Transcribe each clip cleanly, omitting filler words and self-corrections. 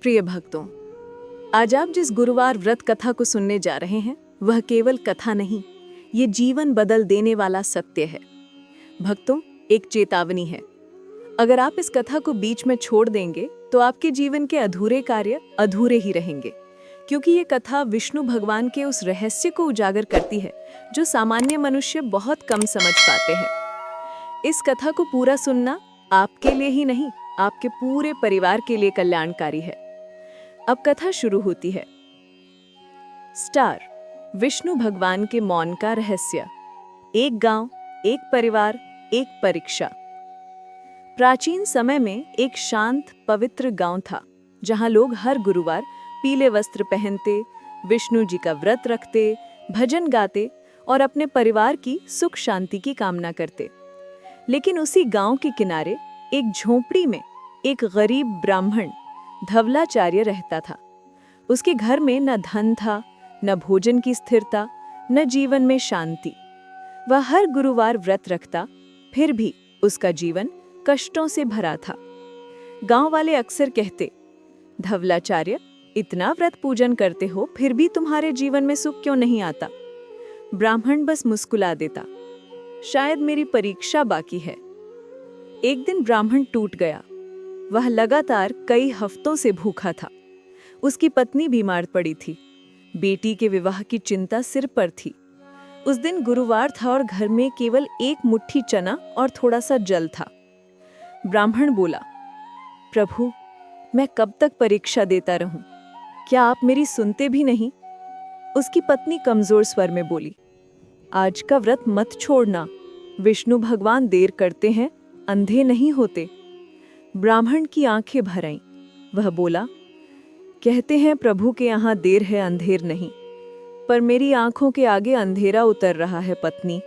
प्रिय भक्तों, आज आप जिस गुरुवार व्रत कथा को सुनने जा रहे हैं वह केवल कथा नहीं, ये जीवन बदल देने वाला सत्य है। भक्तों, एक चेतावनी है। अगर आप इस कथा को बीच में छोड़ देंगे तो आपके जीवन के अधूरे कार्य अधूरे ही रहेंगे, क्योंकि ये कथा विष्णु भगवान के उस रहस्य को उजागर करती है जो सामान्य मनुष्य बहुत कम समझ पाते हैं। इस कथा को पूरा सुनना आपके लिए ही नहीं, आपके पूरे परिवार के लिए कल्याणकारी है। अब कथा शुरू होती है। स्टार, विष्णु भगवान के मौन का रहस्य। एक गांव, एक परिवार, एक परीक्षा। प्राचीन समय में एक शांत पवित्र गांव था जहां लोग हर गुरुवार पीले वस्त्र पहनते, विष्णु जी का व्रत रखते, भजन गाते और अपने परिवार की सुख शांति की कामना करते। लेकिन उसी गांव के किनारे एक झोपड़ी में एक गरीब ब्राह्मण धवलाचार्य रहता था। उसके घर में न धन था, न भोजन की स्थिरता, न जीवन में शांति। वह हर गुरुवार व्रत रखता, फिर भी उसका जीवन कष्टों से भरा था। गांव वाले अक्सर कहते, धवलाचार्य, इतना व्रत पूजन करते हो फिर भी तुम्हारे जीवन में सुख क्यों नहीं आता? ब्राह्मण बस मुस्कुरा देता, शायद मेरी परीक्षा बाकी है। एक दिन ब्राह्मण टूट गया। वह लगातार कई हफ्तों से भूखा था। उसकी पत्नी बीमार पड़ी थी। बेटी के विवाह की चिंता सिर पर थी। उस दिन गुरुवार था और घर में केवल एक मुट्ठी चना और थोड़ा सा जल था। ब्राह्मण बोला, प्रभु, मैं कब तक परीक्षा देता रहूं? क्या आप मेरी सुनते भी नहीं? उसकी पत्नी कमजोर स्वर में बोली, आज का व्रत मत छोड़ना। विष्णु भगवान देर करते हैं, अंधे नहीं होते। ब्राह्मण की आंखें भर आईं। वह बोला, कहते हैं प्रभु के यहाँ देर है, अंधेर नहीं, पर मेरी आंखों के आगे अंधेरा उतर रहा है पत्नी।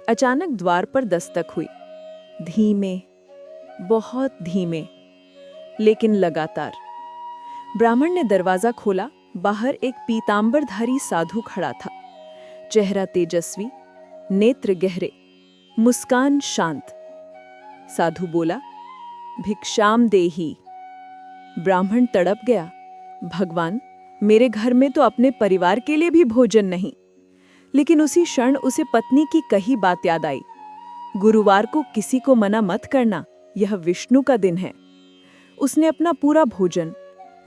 अचानक द्वार पर दस्तक हुई। धीमे, बहुत धीमे, लेकिन लगातार। ब्राह्मण ने दरवाजा खोला। बाहर एक पीतांबरधारी साधु खड़ा था। चेहरा तेजस्वी, नेत्र गहरे, मुस्कान शांत। साधु बोला, भिक्षाम देही। ब्राह्मण तड़प गया, भगवान, मेरे घर में तो अपने परिवार के लिए भी भोजन नहीं। लेकिन उसी क्षण उसे पत्नी की कही बात याद आई, गुरुवार को किसी को मना मत करना, यह विष्णु का दिन है। उसने अपना पूरा भोजन,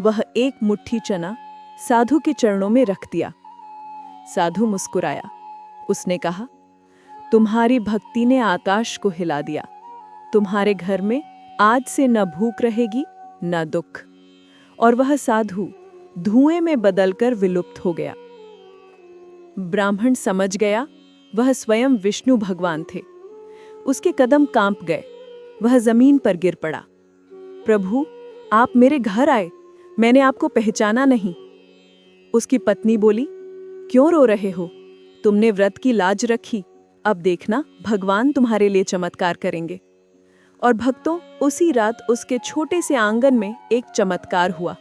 वह एक मुट्ठी चना, साधु के चरणों में रख दिया। साधु मुस्कुराया। उसने कहा, तुम्हारी भक्ति ने आकाश को हिला दिया। तुम्हारे घर में आज से न भूख रहेगी न दुख। और वह साधु धुएं में बदलकर विलुप्त हो गया। ब्राह्मण समझ गया, वह स्वयं विष्णु भगवान थे। उसके कदम कांप गए। वह जमीन पर गिर पड़ा। प्रभु, आप मेरे घर आए, मैंने आपको पहचाना नहीं। उसकी पत्नी बोली, क्यों रो रहे हो? तुमने व्रत की लाज रखी, अब देखना भगवान तुम्हारे लिए चमत्कार करेंगे। और भक्तों, उसी रात उसके छोटे से आंगन में एक चमत्कार हुआ।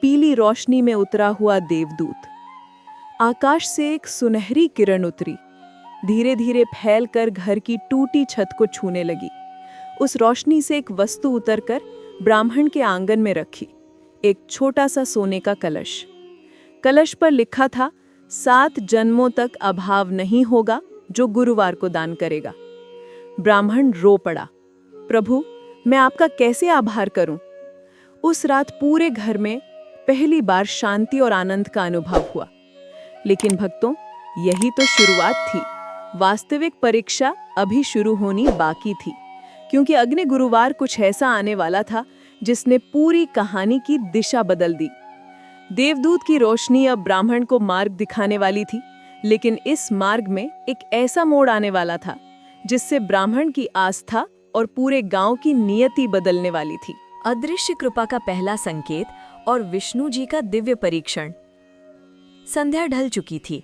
पीली रोशनी में उतरा हुआ देवदूत। आकाश से एक सुनहरी किरण उतरी, धीरे धीरे फैलकर घर की टूटी छत को छूने लगी। उस रोशनी से एक वस्तु उतरकर ब्राह्मण के आंगन में रखी, एक छोटा सा सोने का कलश। कलश पर लिखा था, 7 जन्मों तक अभाव नहीं होगा जो गुरुवार को दान करेगा। ब्राह्मण रो पड़ा, प्रभु, मैं आपका कैसे आभार करूं? उस रात पूरे घर में पहली बार शांति और आनंद का अनुभव हुआ। लेकिन भक्तों, यही तो शुरुआत थी। वास्तविक परीक्षा अभी शुरू होनी बाकी थी, क्योंकि अगले गुरुवार कुछ ऐसा आने वाला था जिसने पूरी कहानी की दिशा बदल दी। देवदूत की रोशनी अब ब्राह्मण को मार्ग दिखाने वाली थी, लेकिन इस मार्ग में एक ऐसा मोड़ आने वाला था जिससे ब्राह्मण की आस्था और पूरे गांव की नियति बदलने वाली थी। अदृश्य कृपा का पहला संकेत और विष्णु जी का दिव्य परीक्षण। संध्या ढल चुकी थी।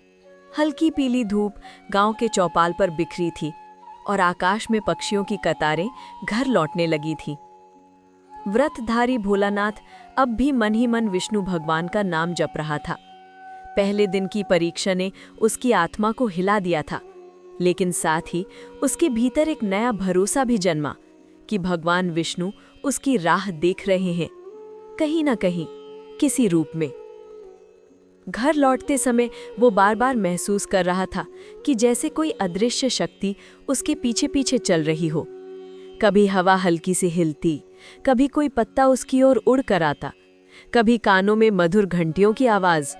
हल्की पीली धूप गांव के चौपाल पर बिखरी थी और आकाश में पक्षियों की कतारें घर लौटने लगी थी। व्रतधारी भोलानाथ अब भी मन ही मन विष्णु भगवान का नाम जप रहा था। पहले दिन की परीक्षा ने उसकी आत्मा को हिला दिया था, लेकिन साथ ही उसके भीतर एक नया भरोसा भी जन्मा कि भगवान विष्णु उसकी राह देख रहे हैं। कहीं ना कहीं, किसी रूप में। घर लौटते समय वो बार बार महसूस कर रहा था कि जैसे कोई अदृश्य शक्ति उसके पीछे पीछे चल रही हो। कभी हवा हल्की सी हिलती, कभी कोई पत्ता उसकी ओर उड़ कर आता, कभी कानों में मधुर घंटियों की आवाज।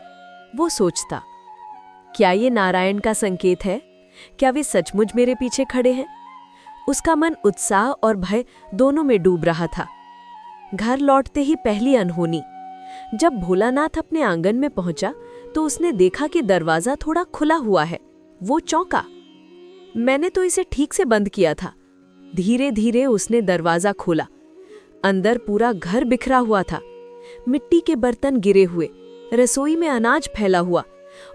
वो सोचता, क्या ये नारायण का संकेत है? क्या वे सचमुच मेरे पीछे खड़े हैं? उसका मन उत्साह और भय दोनों में डूब रहा था। घर लौटते ही पहली अनहोनी। जब भोलानाथ अपने आंगन में पहुंचा तो उसने देखा कि दरवाजा थोड़ा खुला हुआ है। वो चौंका। मैंने तो इसे ठीक से बंद किया था। धीरे धीरे उसने दरवाजा खोला। अंदर पूरा घर बिखरा हुआ था। मिट्टी के बर्तन गिरे हुए, रसोई में अनाज फैला हुआ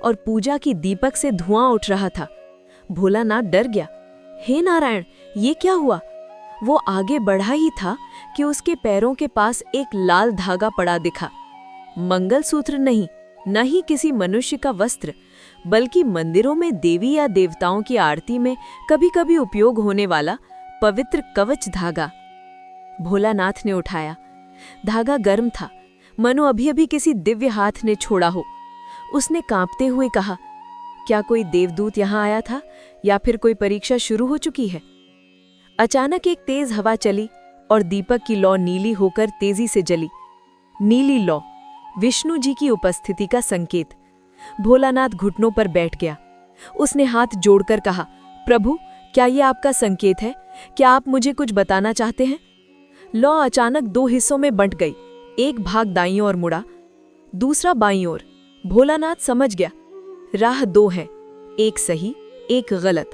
और पूजा की दीपक से धुआं उठ रहा था। भोलानाथ डर गया। हे नारायण, ये क्या हुआ? वो आगे बढ़ा ही था कि उसके पैरों के पास एक लाल धागा पड़ा दिखा। मंगलसूत्र नहीं, न ही किसी मनुष्य का वस्त्र, बल्कि मंदिरों में देवी या देवताओं की आरती में कभी-कभी उपयोग होने वाला पवित्र कवच धागा। भोलानाथ ने उठाया। धागा गर्म था, मानो अभी-अभी किसी दिव्य हाथ ने छोड़ा हो। उसने कांपते हुए कहा, क्या कोई देवदूत यहाँ आया था या फिर कोई परीक्षा शुरू हो चुकी है? अचानक एक तेज हवा चली और दीपक की लौ नीली होकर तेजी से जली। नीली लौ, विष्णु जी की उपस्थिति का संकेत। भोलानाथ घुटनों पर बैठ गया। उसने हाथ जोड़कर कहा, प्रभु, क्या ये आपका संकेत है? क्या आप मुझे कुछ बताना चाहते हैं? लौ अचानक दो हिस्सों में बंट गई। एक भाग दाईं ओर मुड़ा, दूसरा बाईं ओर। भोलानाथ समझ गया, राह दो है, एक सही, एक गलत।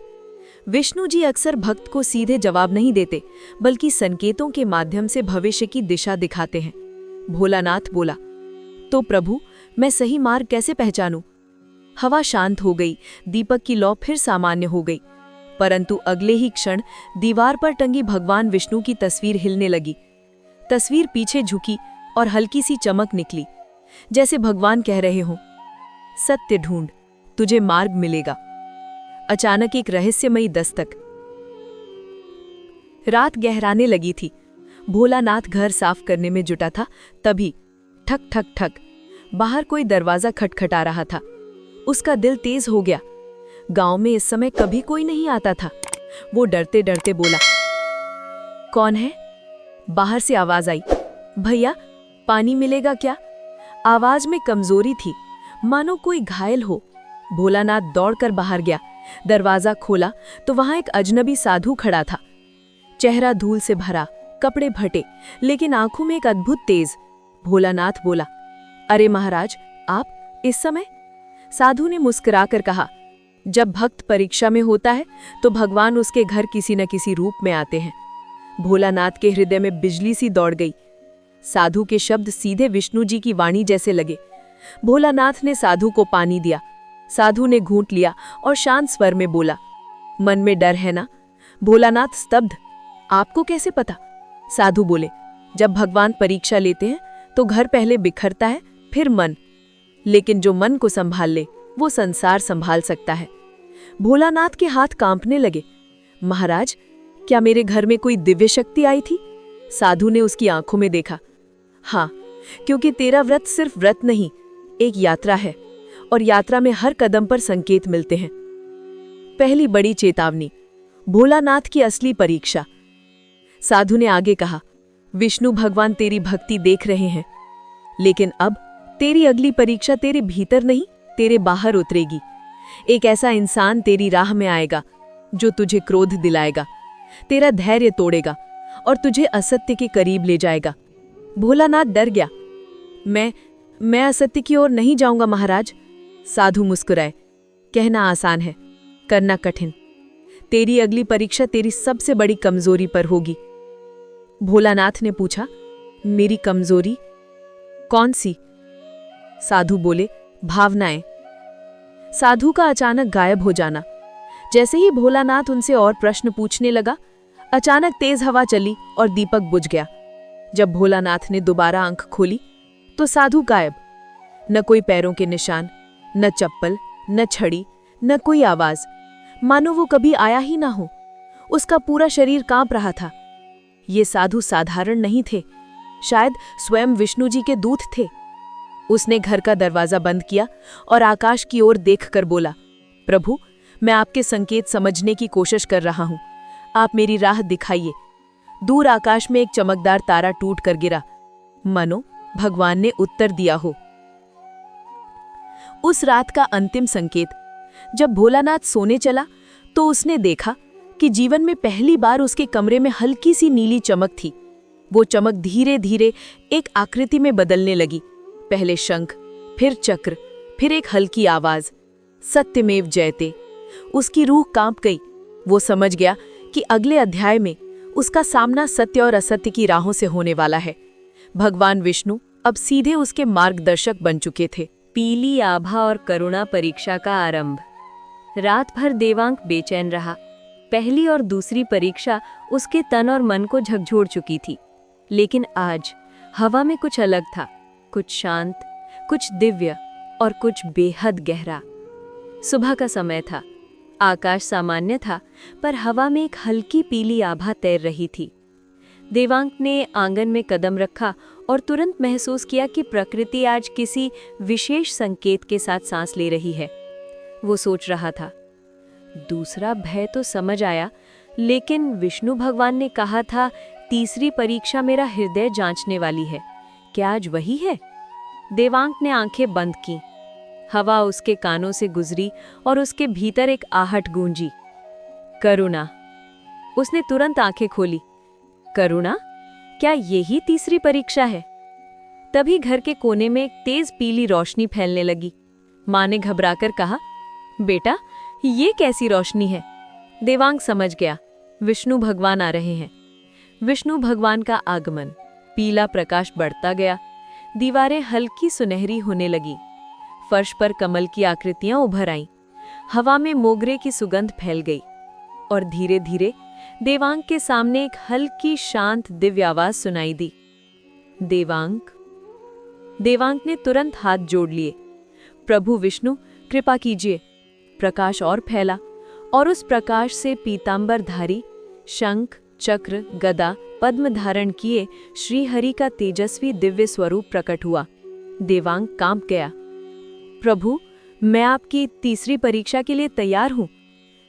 विष्णु जी अक्सर भक्त को सीधे जवाब नहीं देते, बल्कि संकेतों के माध्यम से भविष्य की दिशा दिखाते हैं। भोलानाथ बोला, तो प्रभु, मैं सही मार्ग कैसे पहचानूं? हवा शांत हो गई, दीपक की लौ फिर सामान्य हो गई, परंतु अगले ही क्षण दीवार पर टंगी भगवान विष्णु की तस्वीर हिलने लगी। तस्वीर पीछे झुकी और हल्की सी चमक निकली, जैसे भगवान कह रहे हों, सत्य ढूंढ, तुझे मार्ग मिलेगा। अचानक एक रहस्यमयी दस्तक। रात गहराने लगी थी। भोलानाथ घर साफ करने में जुटा था, तभी ठक ठक ठक, बाहर कोई दरवाजा खटखटा रहा था। उसका दिल तेज हो गया। गांव में इस समय कभी कोई नहीं आता था। वो डरते डरते बोला, कौन है? बाहर से आवाज आई, भैया, पानी मिलेगा क्या? आवाज में कमजोरी थी, मानो कोई घायल हो। भोलानाथ दौड़कर बाहर गया। दरवाजा खोला तो वहां एक अजनबी साधु खड़ा था। चेहरा धूल से भरा, कपड़े फटे, लेकिन आंखों में एक अद्भुत तेज। भोलानाथ बोला, अरे महाराज, आप इस समय? साधु ने मुस्कुराकर कहा, जब भक्त परीक्षा में होता है तो भगवान उसके घर किसी न किसी रूप में आते हैं। भोलानाथ के हृदय में बिजली सी दौड़ गई। साधु के शब्द सीधे विष्णु जी की वाणी जैसे लगे। भोलानाथ ने साधु को पानी दिया। साधु ने घूंट लिया और शांत स्वर में बोला, मन में डर है ना? भोलानाथ स्तब्ध। आपको कैसे पता? साधु बोले, जब भगवान परीक्षा लेते हैं तो घर पहले बिखरता है, फिर मन। लेकिन जो मन को संभाल ले, वो संसार संभाल सकता है। भोलानाथ के हाथ कांपने लगे। महाराज, क्या मेरे घर में कोई दिव्य शक्ति आई थी? साधु ने उसकी आंखों में देखा। हाँ, क्योंकि तेरा व्रत सिर्फ व्रत नहीं, एक यात्रा है, और यात्रा में हर कदम पर संकेत मिलते हैं। पहली बड़ी चेतावनी, भोलानाथ की असली परीक्षा। साधु ने आगे कहा, विष्णु भगवान तेरी भक्ति देख रहे हैं, लेकिन अब तेरी अगली परीक्षा तेरे भीतर नहीं, तेरे बाहर उतरेगी। एक ऐसा इंसान तेरी राह में आएगा जो तुझे क्रोध दिलाएगा, तेरा धैर्य तोड़ेगा और तुझे असत्य के करीब ले जाएगा। भोलानाथ डर गया। मैं असत्य की ओर नहीं जाऊंगा महाराज। साधु मुस्कुराए। कहना आसान है, करना कठिन। तेरी अगली परीक्षा तेरी सबसे बड़ी कमजोरी पर होगी। भोलानाथ ने पूछा, मेरी कमजोरी कौन सी? साधु बोले, भावनाएं। साधु का अचानक गायब हो जाना। जैसे ही भोलानाथ उनसे और प्रश्न पूछने लगा, अचानक तेज हवा चली और दीपक बुझ गया। जब भोलानाथ ने दोबारा आंख खोली तो साधु गायब। न कोई पैरों के निशान, न चप्पल, न छड़ी, न कोई आवाज, मानो वो कभी आया ही ना हो। उसका पूरा शरीर कांप रहा था। ये साधु साधारण नहीं थे, शायद स्वयं विष्णु जी के दूत थे। उसने घर का दरवाजा बंद किया और आकाश की ओर देखकर बोला, प्रभु, मैं आपके संकेत समझने की कोशिश कर रहा हूं, आप मेरी राह दिखाइए। दूर आकाश में एक चमकदार तारा टूट कर गिरा, मानो भगवान ने उत्तर दिया हो। उस रात का अंतिम संकेत। जब भोलानाथ सोने चला तो उसने देखा कि जीवन में पहली बार उसके कमरे में हल्की सी नीली चमक थी। वो चमक धीरे धीरे एक आकृति में बदलने लगी। पहले शंख, फिर चक्र, फिर एक हल्की आवाज, सत्यमेव जयते। उसकी रूह कांप गई। वो समझ गया कि अगले अध्याय में उसका सामना सत्य और असत्य की राहों से होने वाला है। भगवान विष्णु अब सीधे उसके मार्गदर्शक बन चुके थे। पीली आभा और करुणा परीक्षा का आरंभ। रात भर देवांक बेचैन रहा। पहली और दूसरी परीक्षा उसके तन और मन को झकझोर चुकी थी, लेकिन आज हवा में कुछ अलग था, कुछ शांत, कुछ दिव्य और कुछ बेहद गहरा। सुबह का समय था। आकाश सामान्य था, पर हवा में एक हल्की पीली आभा तैर रही थी। देवांक ने आंगन में कदम रखा और तुरंत महसूस किया कि प्रकृति आज किसी विशेष संकेत के साथ सांस ले रही है। वो सोच रहा था, दूसरा भय तो समझ आया, लेकिन विष्णु भगवान ने कहा था तीसरी परीक्षा मेरा हृदय जांचने वाली है। क्या आज वही है? देवांक ने आंखें बंद की। हवा उसके कानों से गुजरी और उसके भीतर एक आहट गूंजी, करुणा। उसने तुरंत आंखें खोली। करुणा? क्या यही तीसरी परीक्षा है? तभी घर के कोने में एक तेज पीली रोशनी फैलने लगी। माँ ने घबराकर कहा, बेटा, ये कैसी रोशनी है? देवांग समझ गया, विष्णु भगवान आ रहे हैं। विष्णु भगवान का आगमन। पीला प्रकाश बढ़ता गया। दीवारें हल्की सुनहरी होने लगी। फर्श पर कमल की आकृतियां उभर आईं। हवा में मोगरे की सुगंध फैल गई और धीरे धीरे देवांग के सामने एक हल्की शांत दिव्य आवाज सुनाई दी, देवांग। देवांग ने तुरंत हाथ जोड़ लिए। प्रभु विष्णु, कृपा कीजिए। प्रकाश और फैला और उस प्रकाश से पीतांबरधारी, शंख, चक्र, गदा, पद्म धारण किए श्रीहरि का तेजस्वी दिव्य स्वरूप प्रकट हुआ। देवांग कांप गया। प्रभु, मैं आपकी तीसरी परीक्षा के लिए तैयार हूं।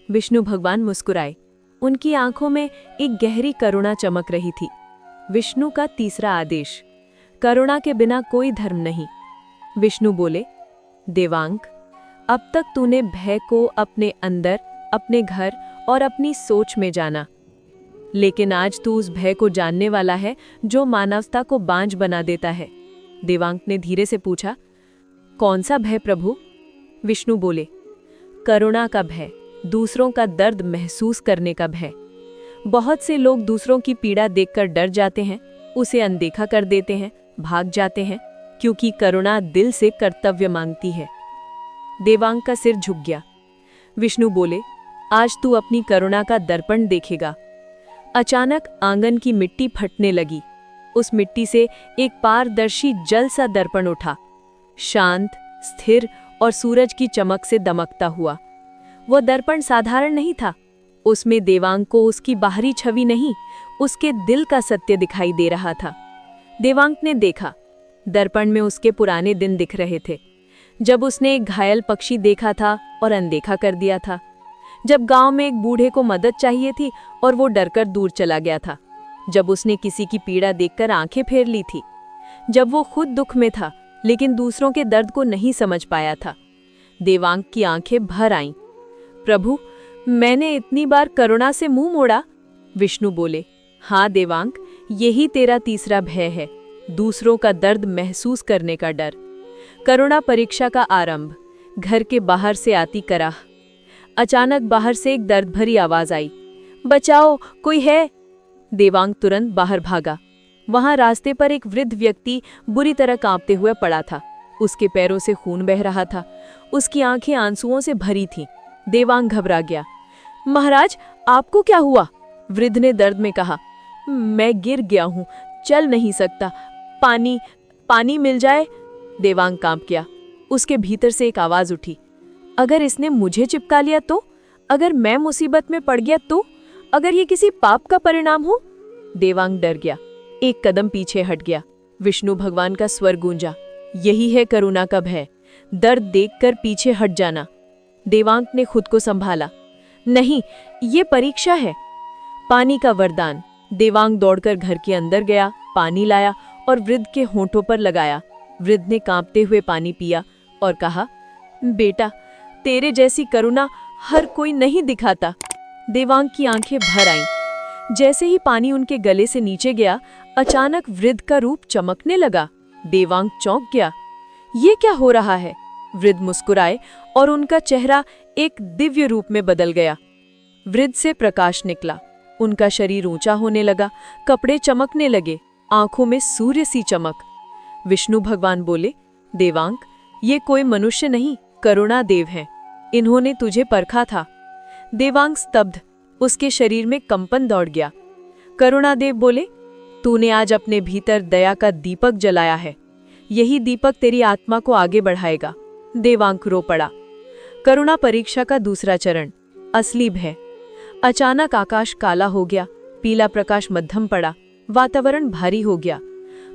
विष्णु भगवान मुस्कुराए। उनकी आंखों में एक गहरी करुणा चमक रही थी। विष्णु का तीसरा आदेश, करुणा के बिना कोई धर्म नहीं। विष्णु बोले, देवांग, अब तक तूने भय को अपने अंदर, अपने घर और अपनी सोच में जाना, लेकिन आज तू उस भय को जानने वाला है जो मानवता को बांझ बना देता है। देवांग ने धीरे से पूछा, कौन सा भय प्रभु? विष्णु बोले, करुणा का भय, दूसरों का दर्द महसूस करने का भय। बहुत से लोग दूसरों की पीड़ा देखकर डर जाते हैं, उसे अनदेखा कर देते हैं, भाग जाते हैं, क्योंकि करुणा दिल से कर्तव्य मांगती है। देवांग का सिर झुक गया। विष्णु बोले, आज तू अपनी करुणा का दर्पण देखेगा। अचानक आंगन की मिट्टी फटने लगी। उस मिट्टी से एक पारदर्शी जल सा दर्पण उठा, शांत, स्थिर और सूरज की चमक से दमकता हुआ। वह दर्पण साधारण नहीं था। उसमें देवांग को उसकी बाहरी छवि नहीं, उसके दिल का सत्य दिखाई दे रहा था। देवांग ने देखा, दर्पण में उसके पुराने दिन दिख रहे थे। जब उसने एक घायल पक्षी देखा था और अनदेखा कर दिया था, जब गांव में एक बूढ़े को मदद चाहिए थी और वो डरकर दूर चला गया था, जब उसने किसी की पीड़ा देखकर आंखें फेर ली थी, जब वो खुद दुख में था लेकिन दूसरों के दर्द को नहीं समझ पाया था। देवांग की आंखें भर आईं। प्रभु, मैंने इतनी बार करुणा से मुंह मोड़ा। विष्णु बोले, हाँ देवांग, यही तेरा तीसरा भय है, दूसरों का दर्द महसूस करने का डर। करुणा परीक्षा का आरंभ। घर के बाहर से आती कराह। अचानक बाहर से एक दर्द भरी आवाज आई, बचाओ, कोई है। देवांग तुरंत बाहर भागा। वहां रास्ते पर एक वृद्ध व्यक्ति बुरी तरह कांपते हुए पड़ा था। उसके पैरों से खून बह रहा था। उसकी आंखें आंसुओं से भरी थीं। देवांग घबरा गया। महाराज, आपको क्या हुआ? वृद्ध ने दर्द में कहा, मैं गिर गया हूं, चल नहीं सकता, पानी मिल जाए। देवांग कांप गया। उसके भीतर से एक आवाज उठी, अगर इसने मुझे चिपका लिया तो? अगर मैं मुसीबत में पड़ गया तो? अगर ये किसी पाप का परिणाम हो? देवांग डर गया। एक कदम पीछे हट गया। विष्णु भगवान का स्वर गूंजा, यही है करुणा का भय, दर्द देखकर पीछे हट जाना। देवांक ने खुद को संभाला, नहीं, ये परीक्षा है। पानी का वरदान। देवांग दौड़कर घर के अंदर गया, पानी लाया और वृद्ध के होंठों पर लगाया। वृद्ध ने कांपते हुए पानी पिया और कहा, बेटा, तेरे जैसी करुणा हर कोई नहीं दिखाता। देवांग की आंखें भर आईं। जैसे ही पानी उनके गले से नीचे गया, अचानक वृद्ध का रूप चमकने लगा। देवांग चौंक गया, ये क्या हो रहा है? वृद्ध मुस्कुराए और उनका चेहरा एक दिव्य रूप में बदल गया। वृद्ध से प्रकाश निकला, उनका शरीर ऊंचा होने लगा, कपड़े चमकने लगे, आंखों में सूर्य सी चमक। विष्णु भगवान बोले, देवांग, ये कोई मनुष्य नहीं, करुणा देव हैं। इन्होंने तुझे परखा था। देवांग स्तब्ध, उसके शरीर में कंपन दौड़ गया। करुणादेव बोले, तूने आज अपने भीतर दया का दीपक जलाया है। यही दीपक तेरी आत्मा को आगे बढ़ाएगा। देवांग रो पड़ा। करुणा परीक्षा का दूसरा चरण, असली भय। अचानक आकाश काला हो गया, पीला प्रकाश मध्यम पड़ा, वातावरण भारी हो गया।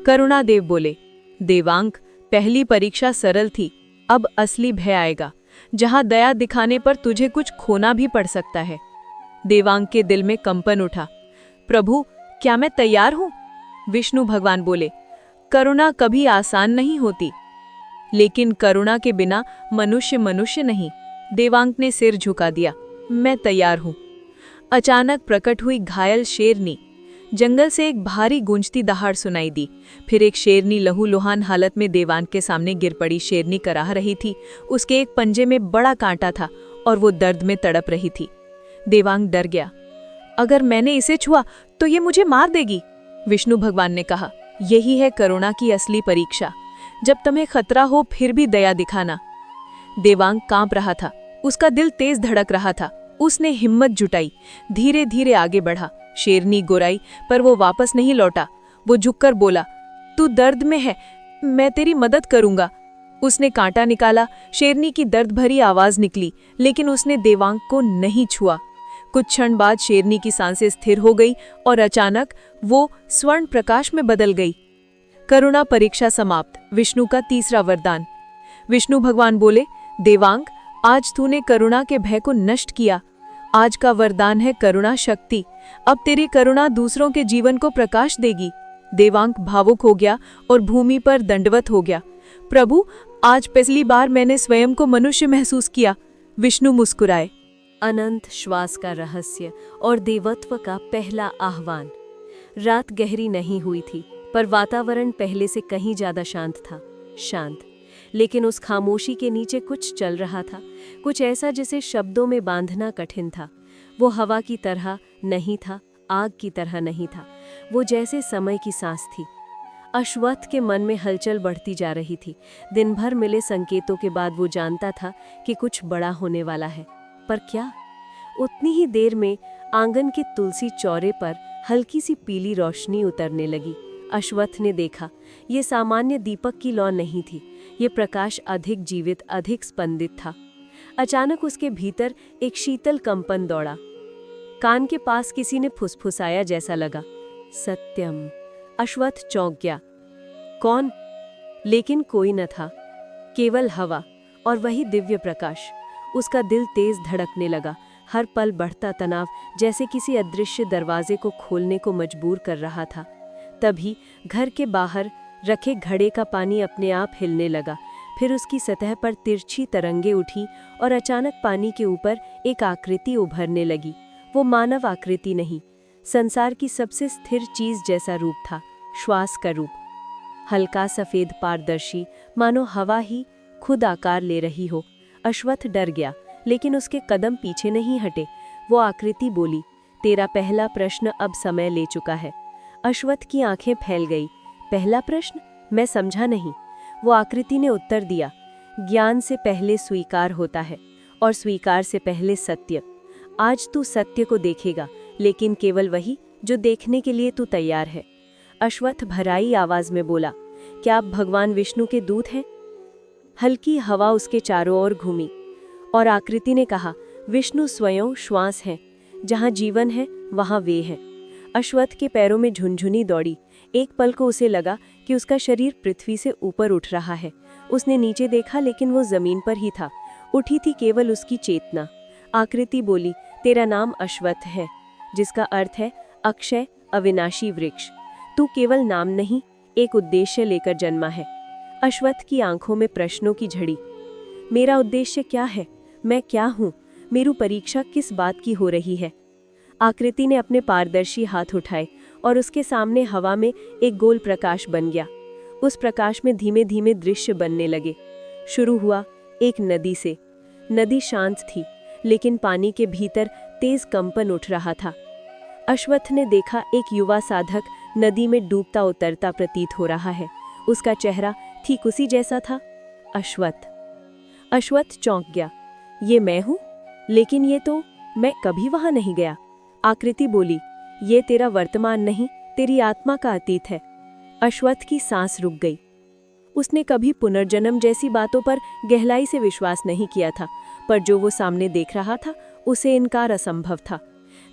करुणादेव बोले, देवांग, पहली परीक्षा सरल थी, अब असली भय आएगा, जहां दया दिखाने पर तुझे कुछ खोना भी पड़ सकता है। देवांग के दिल में कंपन उठा। प्रभु, क्या मैं तैयार हूं? विष्णु भगवान बोले, करुणा कभी आसान नहीं होती, लेकिन करुणा के बिना मनुष्य मनुष्य नहीं। देवांग ने सिर झुका दिया, मैं तैयार हूं। अचानक प्रकट हुई घायल शेरनी। जंगल से एक भारी गूंजती दहाड़ सुनाई दी। फिर एक शेरनी लहूलुहान हालत में देवांग के सामने गिर पड़ी। शेरनी कराह रही थी, उसके एक पंजे में बड़ा कांटा था और वो दर्द में तड़प रही थी। देवांग डर गया, अगर मैंने इसे छुआ तो ये मुझे मार देगी। विष्णु भगवान ने कहा, यही है करुणा की असली परीक्षा, जब तुम्हें खतरा हो फिर भी दया दिखाना। देवांग कांप रहा था, उसका दिल तेज धड़क रहा था। उसने हिम्मत जुटाई, धीरे धीरे आगे बढ़ा। शेरनी गुराई पर वो वापस नहीं लौटा। वो झुककर बोला, तू दर्द में है, मैं तेरी मदद करूंगा। उसने कांटा निकाला, शेरनी की दर्द भरी आवाज निकली, लेकिन उसने देवांग को नहीं छुआ। कुछ क्षण बाद शेरनी की सांसें स्थिर हो गई और अचानक वो स्वर्ण प्रकाश में बदल गई। करुणा परीक्षा समाप्त। विष्णु का तीसरा वरदान। विष्णु भगवान बोले, देवांग, आज तूने करुणा के भय को नष्ट किया। आज का वरदान है करुणा शक्ति। अब तेरी करुणा दूसरों के जीवन को प्रकाश देगी। देवांग भावुक हो गया और भूमि पर दंडवत हो गया। प्रभु, आज पहली बार मैंने स्वयं को मनुष्य महसूस किया। विष्णु मुस्कुराए। अनंत श्वास का रहस्य और देवत्व का पहला आह्वान। रात गहरी नहीं हुई थी, पर वातावरण पहले से कहीं ज्यादा शांत था। शांत, लेकिन उस खामोशी के नीचे कुछ चल रहा था, कुछ ऐसा जिसे शब्दों में बांधना कठिन था। वो हवा की तरह नहीं था, आग की तरह नहीं था, वो जैसे समय की सांस थी। अश्वत्थ के मन में हलचल बढ़ती जा रही थी। दिन भर मिले संकेतों के बाद वो जानता था कि कुछ बड़ा होने वाला है, पर क्या? उतनी ही देर में आंगन के तुलसी चौरे पर हल्की सी पीली रोशनी उतरने लगी। अश्वत्थ ने देखा, ये सामान्य दीपक की लौ नहीं थी, ये प्रकाश अधिक जीवित, अधिक स्पंदित था। अचानक उसके भीतर एक शीतल कंपन दौड़ा। कान के पास किसी ने फुसफुसाया जैसा लगा, सत्यम। अश्वत्थ चौंक गया। कौन? लेकिन कोई न था, केवल हवा और वही दिव्य प्रकाश। उसका दिल तेज धड़कने लगा। हर पल बढ़ता तनाव जैसे किसी अदृश्य दरवाजे को खोलने को मजबूर कर रहा था। तभी घर के बाहर रखे घड़े का पानी अपने आप हिलने लगा। फिर उसकी सतह पर तिरछी तरंगे उठी और अचानक पानी के ऊपर एक आकृति उभरने लगी। वो मानव आकृति नहीं, संसार की सबसे स्थिर चीज जैसा रूप था, श्वास का रूप। हल्का सफेद, पारदर्शी, मानो हवा ही खुद आकार ले रही हो। अश्वत्थ डर गया, लेकिन उसके कदम पीछे नहीं हटे। वो आकृति बोली, तेरा पहला प्रश्न अब समय ले चुका है। अश्वत्थ की आंखें फैल गई। पहला प्रश्न? मैं समझा नहीं। वो आकृति ने उत्तर दिया, ज्ञान से पहले स्वीकार होता है और स्वीकार से पहले सत्य। आज तू सत्य को देखेगा, लेकिन केवल वही जो देखने के लिए तू तैयार है। अश्वत्थ भराई आवाज में बोला, क्या आप भगवान विष्णु के दूत हैं? हल्की हवा उसके चारों ओर घूमी और आकृति ने कहा, विष्णु स्वयं श्वास है, जहाँ जीवन है वहाँ वे हैं। अश्वत्थ के पैरों में झुनझुनी दौड़ी। एक पल को उसे लगा कि उसका शरीर पृथ्वी से ऊपर उठ रहा है। उसने नीचे देखा लेकिन वो जमीन पर ही था। उठी थी केवल उसकी चेतना। आकृति बोली, तेरा नाम अश्वत्थ है, जिसका अर्थ है अक्षय, अविनाशी वृक्ष। तू केवल नाम नहीं, एक उद्देश्य लेकर जन्मा है। अश्वत्थ की आंखों में प्रश्नों की झड़ी। मेरा उद्देश्य क्या है? मैं क्या हूँ? मेरी परीक्षा किस बात की हो रही है? आकृति ने अपने पारदर्शी हाथ उठाए और उसके सामने हवा में एक गोल प्रकाश बन गया। उस प्रकाश में धीमे धीमे दृश्य बनने लगे। शुरू हुआ एक नदी से। नदी शांत थी, लेकिन पानी के भीतर तेज कंपन उठ रहा था। अश्वत्थ ने देखा एक युवा साधक नदी में डूबता उतरता प्रतीत हो रहा है। उसका चेहरा ठीक उसी जैसा था। अश्वत्थ चौंक गया। ये मैं हूँ? लेकिन ये तो मैं कभी वहां नहीं गया। आकृति बोली, ये तेरा वर्तमान नहीं, तेरी आत्मा का अतीत है। अश्वत्थ की सांस रुक गई। उसने कभी पुनर्जन्म जैसी बातों पर गहराई से विश्वास नहीं किया था, पर जो वो सामने देख रहा था उसे इनकार असंभव था।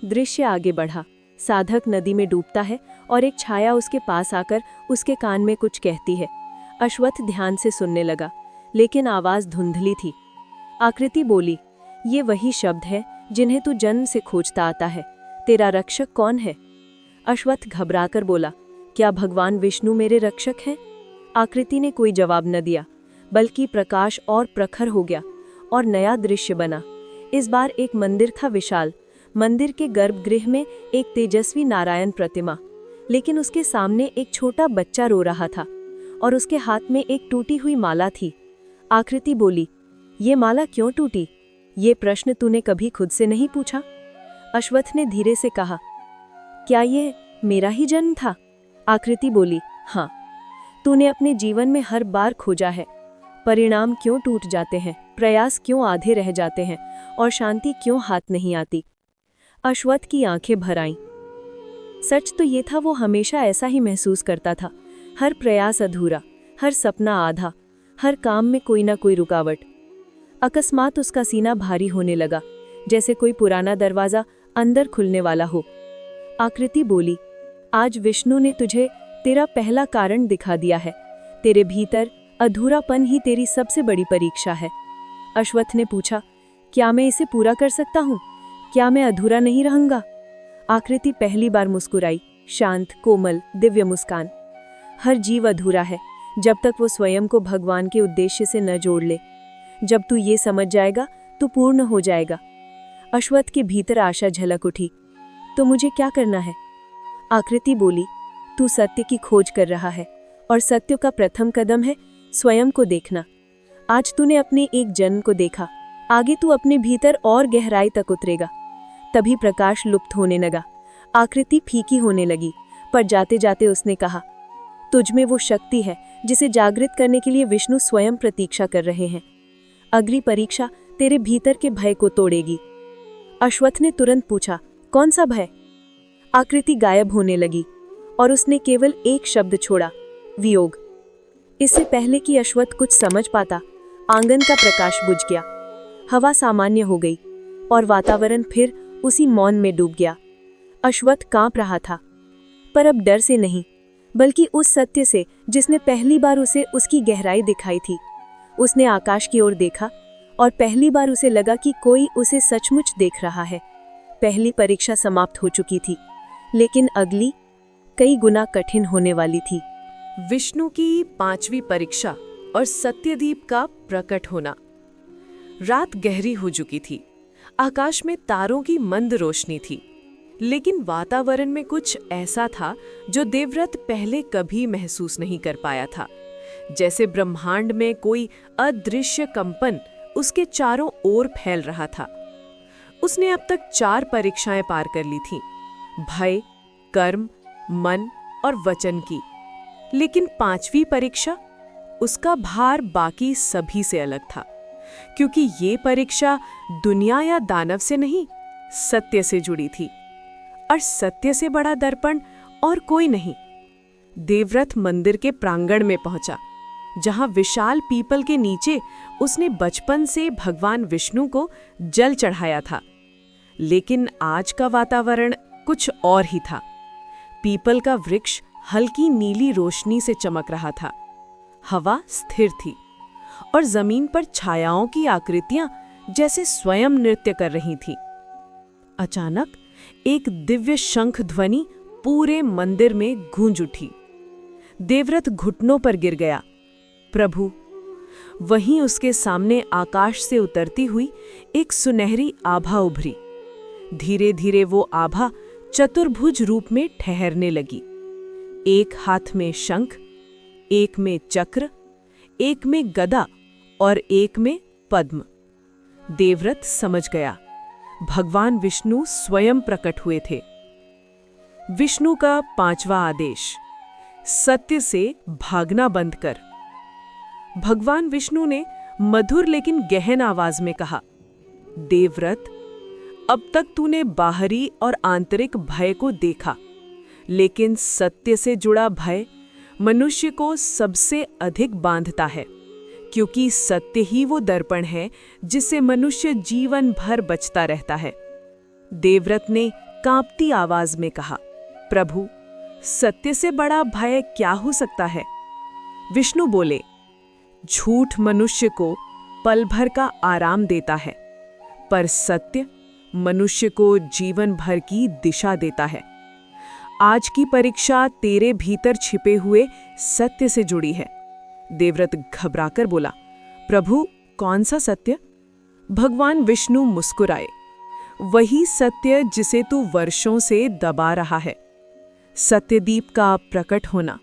दृश्य आगे बढ़ा। साधक नदी में डूबता है और एक छाया उसके पास आकर उसके कान में कुछ कहती है। अश्वत्थ ध्यान से सुनने लगा, लेकिन आवाज धुंधली थी। आकृति बोली, ये वही शब्द है जिन्हें तू जन्म से खोजता आता है। तेरा रक्षक कौन है? अश्वत्थ घबराकर बोला, क्या भगवान विष्णु मेरे रक्षक हैं? आकृति ने कोई जवाब न दिया, बल्कि प्रकाश और प्रखर हो गया और नया दृश्य बना। इस बार एक मंदिर था विशाल। मंदिर के गर्भगृह में एक तेजस्वी नारायण प्रतिमा, लेकिन उसके सामने एक छोटा बच्चा रो रहा था और उसके हाथ में एक टूटी हुई माला थी। आकृति बोली, ये माला क्यों टूटी? ये प्रश्न तूने कभी खुद से नहीं पूछा? अश्वत्थ ने धीरे से कहा, क्या ये मेरा ही जन्म था? आकृति बोली, हाँ। तूने अपने जीवन में हर बार खोजा है। परिणाम क्यों टूट जाते हैं, प्रयास क्यों आधे रह जाते हैं और शांति क्यों हाथ नहीं आती? अश्वत्थ की आंखें भर आईं। सच तो ये था, वो हमेशा ऐसा ही महसूस करता था। हर प्रयास अधूरा, हर सपना आधा, हर काम में कोई ना कोई रुकावट। अकस्मात उसका सीना भारी होने लगा, जैसे कोई पुराना दरवाजा अंदर खुलने वाला हो। आकृति बोली, आज विष्णु ने तुझे तेरा पहला कारण दिखा दिया है। तेरे भीतर अधूरापन ही तेरी सबसे बड़ी परीक्षा है। अश्वत्थ ने पूछा, क्या मैं इसे पूरा कर सकता हूँ? क्या मैं अधूरा नहीं रहूंगा? आकृति पहली बार मुस्कुराई, शांत, कोमल, दिव्य मुस्कान। हर जीव अधूरा है जब तक वो स्वयं को भगवान के उद्देश्य से न जोड़ ले। जब तू ये समझ जाएगा तो पूर्ण हो जाएगा। अश्वत्थ के भीतर आशा झलक उठी। तो मुझे क्या करना है? आकृति बोली, तू सत्य की खोज कर रहा है और सत्य का प्रथम कदम है स्वयं को देखना। आज तूने अपने एक जन्म को देखा, आगे तू अपने भीतर और गहराई तक उतरेगा। तभी प्रकाश लुप्त होने लगा। आकृति फीकी होने लगी, पर जाते जाते उसने कहा, तुझ में वो शक्ति है जिसे जागृत करने के लिए विष्णु स्वयं प्रतीक्षा कर रहे हैं। अगली परीक्षा तेरे भीतर के भय को तोड़ेगी। अश्वत्थ ने तुरंत पूछा, कौन सा भय? आकृति गायब होने लगी और उसने केवल एक शब्द छोड़ा, वियोग। इससे पहले कि अश्वत्थ कुछ समझ पाता, आंगन का प्रकाश बुझ गया। हवा सामान्य हो गई और वातावरण फिर उसी मौन में डूब गया। अश्वत्थ कांप रहा था, पर अब डर से नहीं, बल्कि उस सत्य से जिसने पहली बार उसे उसकी गहराई दिखाई थी। उसने आकाश की ओर देखा और पहली बार उसे लगा कि कोई उसे सचमुच देख रहा है। पहली परीक्षा समाप्त हो चुकी थी, लेकिन अगली कई गुना कठिन होने वाली थी। विष्णु की 5वीं परीक्षा और सत्यदीप का प्रकट होना। रात गहरी हो चुकी थी। आकाश में तारों की मंद रोशनी थी, लेकिन वातावरण में कुछ ऐसा था जो देवव्रत पहले कभी महसूस नहीं कर पाया था। जैसे ब्रह्मांड में कोई अदृश्य कंपन उसके चारों ओर फैल रहा था। उसने अब तक 4 परीक्षाएं पार कर ली थीं, भय, कर्म, मन और वचन की। लेकिन 5वीं परीक्षा, उसका भार बाकी सभी से अलग था, क्योंकि ये परीक्षा दुनिया या दानव से नहीं, सत्य से जुड़ी थी। और सत्य से बड़ा दर्पण और कोई नहीं। देवव्रत मंदिर के प्रांगण में पहुंचा, जहां विशाल पीपल के नीचे उसने बचपन से भगवान विष्णु को जल चढ़ाया था। लेकिन आज का वातावरण कुछ और ही था। पीपल का वृक्ष हल्की नीली रोशनी से चमक रहा था। हवा स्थिर थी और जमीन पर छायाओं की आकृतियां जैसे स्वयं नृत्य कर रही थीं। अचानक एक दिव्य शंख ध्वनि पूरे मंदिर में गूंज उठी। देवव्रत घुटनों पर गिर गया। प्रभु! वहीं उसके सामने आकाश से उतरती हुई एक सुनहरी आभा उभरी। धीरे धीरे वो आभा चतुर्भुज रूप में ठहरने लगी। एक हाथ में शंख, एक में चक्र, एक में गदा और एक में पद्म। देवव्रत समझ गया, भगवान विष्णु स्वयं प्रकट हुए थे। विष्णु का 5वां आदेश, सत्य से भागना बंद कर। भगवान विष्णु ने मधुर लेकिन गहन आवाज में कहा, देवव्रत, अब तक तूने बाहरी और आंतरिक भय को देखा, लेकिन सत्य से जुड़ा भय मनुष्य को सबसे अधिक बांधता है, क्योंकि सत्य ही वो दर्पण है जिससे मनुष्य जीवन भर बचता रहता है। देवव्रत ने कांपती आवाज में कहा, प्रभु, सत्य से बड़ा भय क्या हो सकता है? विष्णु बोले, झूठ मनुष्य को पल भर का आराम देता है, पर सत्य मनुष्य को जीवन भर की दिशा देता है। आज की परीक्षा तेरे भीतर छिपे हुए सत्य से जुड़ी है। देवव्रत घबराकर बोला, प्रभु, कौन सा सत्य? भगवान विष्णु मुस्कुराए, वही सत्य जिसे तू वर्षों से दबा रहा है, सत्यदीप का प्रकट होना।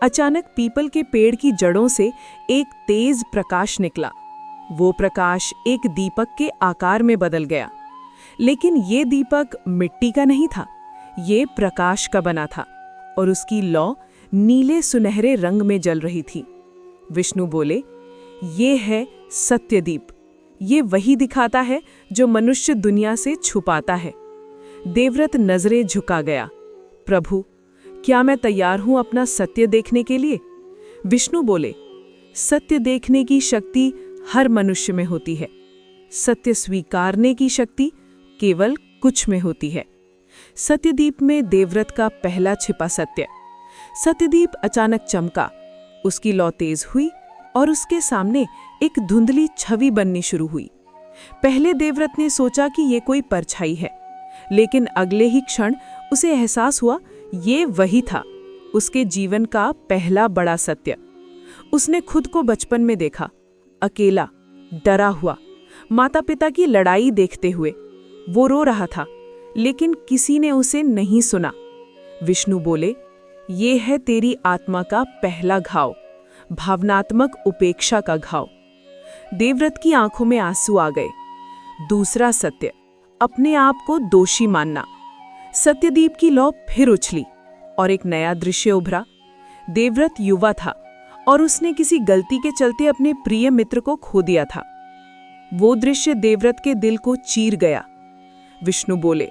अचानक पीपल के पेड़ की जड़ों से एक तेज प्रकाश निकला। वो प्रकाश एक दीपक के आकार में बदल गया, लेकिन ये दीपक मिट्टी का नहीं था, ये प्रकाश का बना था और उसकी लौ नीले सुनहरे रंग में जल रही थी। विष्णु बोले, ये है सत्यदीप। ये वही दिखाता है जो मनुष्य दुनिया से छुपाता है। देवव्रत नजरें झुका गया, प्रभु, क्या मैं तैयार हूं अपना सत्य देखने के लिए? विष्णु बोले, सत्य देखने की शक्ति हर मनुष्य में होती है, सत्य स्वीकारने की शक्ति केवल कुछ में होती है। सत्यदीप में देवव्रत का पहला छिपा सत्य। सत्यदीप अचानक चमका, उसकी लौ तेज हुई और उसके सामने एक धुंधली छवि बननी शुरू हुई। पहले देवव्रत ने सोचा कि ये कोई परछाई है, लेकिन अगले ही क्षण उसे एहसास हुआ ये वही था, उसके जीवन का पहला बड़ा सत्य। उसने खुद को बचपन में देखा, अकेला, डरा हुआ, माता पिता की लड़ाई देखते हुए। वो रो रहा था, लेकिन किसी ने उसे नहीं सुना। विष्णु बोले, ये है तेरी आत्मा का पहला घाव, भावनात्मक उपेक्षा का घाव। देवव्रत की आंखों में आंसू आ गए। दूसरा सत्य, अपने आप को दोषी मानना। सत्यदीप की लौ फिर उछली और एक नया दृश्य उभरा। देवव्रत युवा था और उसने किसी गलती के चलते अपने प्रिय मित्र को खो दिया था। वो दृश्य देवव्रत के दिल को चीर गया। विष्णु बोले,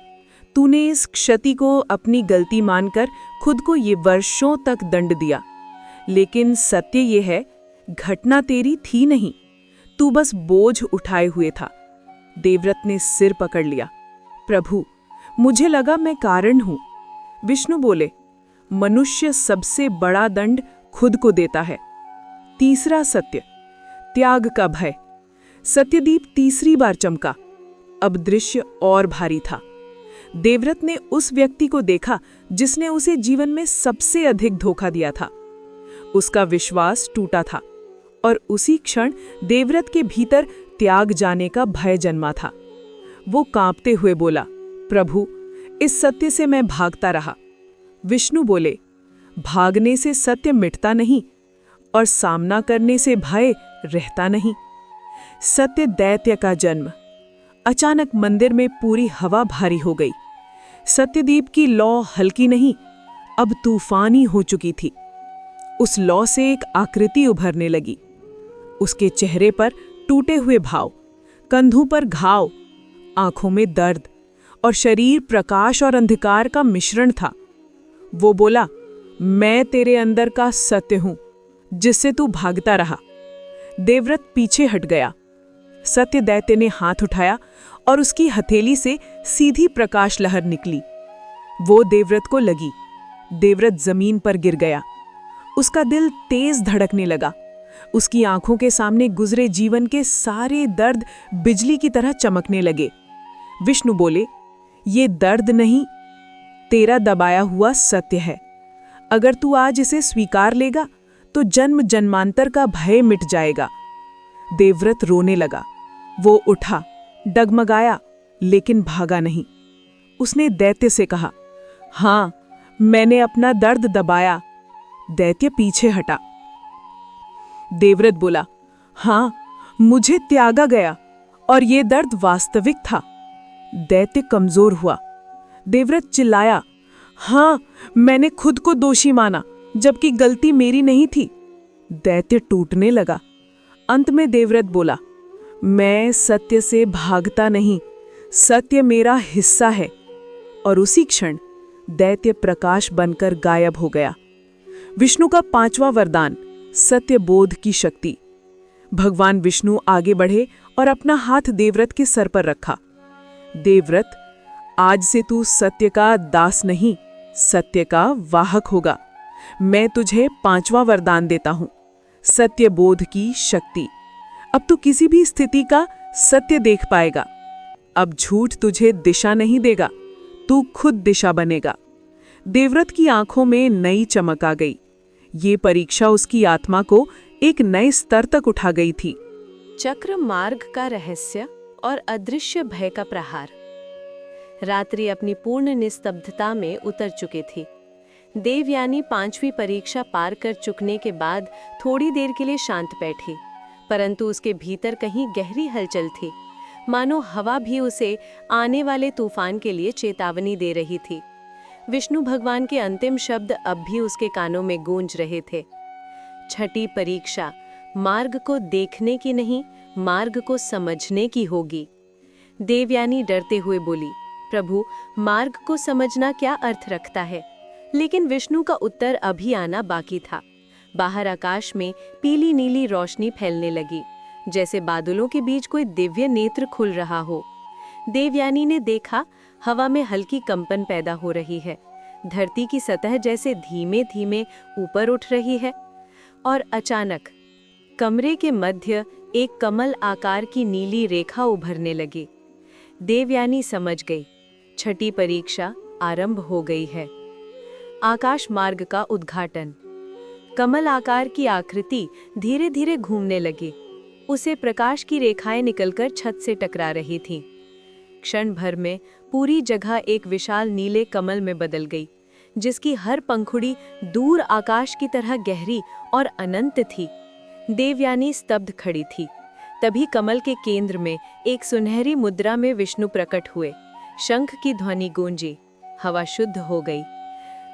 तूने इस क्षति को अपनी गलती मानकर खुद को ये वर्षों तक दंड दिया, लेकिन सत्य ये है, घटना तेरी थी नहीं, तू बस बोझ उठाए हुए था। देवव्रत ने सिर पकड़ लिया, प्रभु, मुझे लगा मैं कारण हूं। विष्णु बोले, मनुष्य सबसे बड़ा दंड खुद को देता है। तीसरा सत्य, त्याग का भय। सत्यदीप तीसरी बार चमका। अब दृश्य और भारी था। देवव्रत ने उस व्यक्ति को देखा जिसने उसे जीवन में सबसे अधिक धोखा दिया था। उसका विश्वास टूटा था और उसी क्षण देवव्रत के भीतर त्याग जाने का भय जन्मा था। वो कांपते हुए बोला, प्रभु, इस सत्य से मैं भागता रहा। विष्णु बोले, भागने से सत्य मिटता नहीं और सामना करने से भय रहता नहीं। सत्य दैत्य का जन्म। अचानक मंदिर में पूरी हवा भारी हो गई। सत्यदीप की लौ हल्की नहीं, अब तूफानी हो चुकी थी। उस लौ से एक आकृति उभरने लगी। उसके चेहरे पर टूटे हुए भाव, कंधों पर घाव, आंखों में दर्द और शरीर प्रकाश और अंधकार का मिश्रण था। वो बोला, मैं तेरे अंदर का सत्य हूं जिससे तू भागता रहा। देवव्रत पीछे हट गया। सत्य दैत्य ने हाथ उठाया और उसकी हथेली से सीधी प्रकाश लहर निकली। वो देवव्रत को लगी। देवव्रत जमीन पर गिर गया। उसका दिल तेज धड़कने लगा। उसकी आंखों के सामने गुजरे जीवन के सारे दर्द बिजली की तरह चमकने लगे। विष्णु बोले, ये दर्द नहीं, तेरा दबाया हुआ सत्य है। अगर तू आज इसे स्वीकार लेगा तो जन्म जन्मांतर का भय मिट जाएगा। देवव्रत रोने लगा। वो उठा, डगमगाया, लेकिन भागा नहीं। उसने दैत्य से कहा, हाँ, मैंने अपना दर्द दबाया। दैत्य पीछे हटा। देवव्रत बोला, हाँ, मुझे त्यागा गया और ये दर्द वास्तविक था। दैत्य कमजोर हुआ। देवव्रत चिल्लाया, हाँ, मैंने खुद को दोषी माना, जबकि गलती मेरी नहीं थी। दैत्य टूटने लगा। अंत में देवव्रत बोला, मैं सत्य से भागता नहीं, सत्य मेरा हिस्सा है। और उसी क्षण दैत्य प्रकाश बनकर गायब हो गया। विष्णु का 5वां वरदान, सत्य बोध की शक्ति। भगवान विष्णु आगे बढ़े और अपना हाथ देवव्रत के सर पर रखा। देवव्रत, आज से तू सत्य का दास नहीं, सत्य का वाहक होगा। मैं तुझे 5वां वरदान देता हूं, सत्य बोध की शक्ति। अब तू किसी भी स्थिति का सत्य देख पाएगा। अब झूठ तुझे दिशा नहीं देगा, तू खुद दिशा बनेगा। देवव्रत की आंखों में नई चमक आ गई। ये परीक्षा उसकी आत्मा को एक नए स्तर तक उठा गई थी। चक्र मार्ग का रहस्य और अदृश्य भय का प्रहार। रात्रि अपनी पूर्ण निस्तब्धता में उतर चुकी थी। देवयानी 5वीं परीक्षा पार कर चुकने के बाद थोड़ी देर के लिए शांत बैठी, परंतु उसके भीतर कहीं गहरी हलचल थी, मानो हवा भी उसे आने वाले तूफान के लिए चेतावनी दे रही थी। विष्णु भगवान के अंतिम शब्द अब भी उसके कानों में गूंज रहे थे। 6ठी परीक्षा मार्ग को देखने की नहीं, मार्ग को समझने की होगी। देवयानी डरते हुए बोली, प्रभु, मार्ग को समझना क्या अर्थ रखता है? लेकिन विष्णु का उत्तर अभी आना बाकी था। बाहर आकाश में पीली नीली रोशनी फैलने लगी, जैसे बादलों के बीच कोई दिव्य नेत्र खुल रहा हो। देवयानी ने देखा, हवा में हल्की कंपन पैदा हो रही है। धरती की सतह जैसे धीमे धीमे ऊपर उठ रही है। और अचानक कमरे के मध्य एक कमल आकार की नीली रेखा उभरने लगी। देवयानी समझ गई, 6ठी परीक्षा आरंभ हो गई है। आकाश मार्ग का उद्घाटन। कमल आकार की आकृति धीरे धीरे घूमने लगी। उसे प्रकाश की रेखाएं निकलकर छत से टकरा रही थीं। क्षण भर में पूरी जगह एक विशाल नीले कमल में बदल गई, जिसकी हर पंखुड़ी दूर आकाश की तरह गहरी और अनंत थी। देवयानी स्तब्ध खड़ी थी। तभी कमल के केंद्र में एक सुनहरी मुद्रा में विष्णु प्रकट हुए। शंख की ध्वनि गूंजी, हवा शुद्ध हो गई।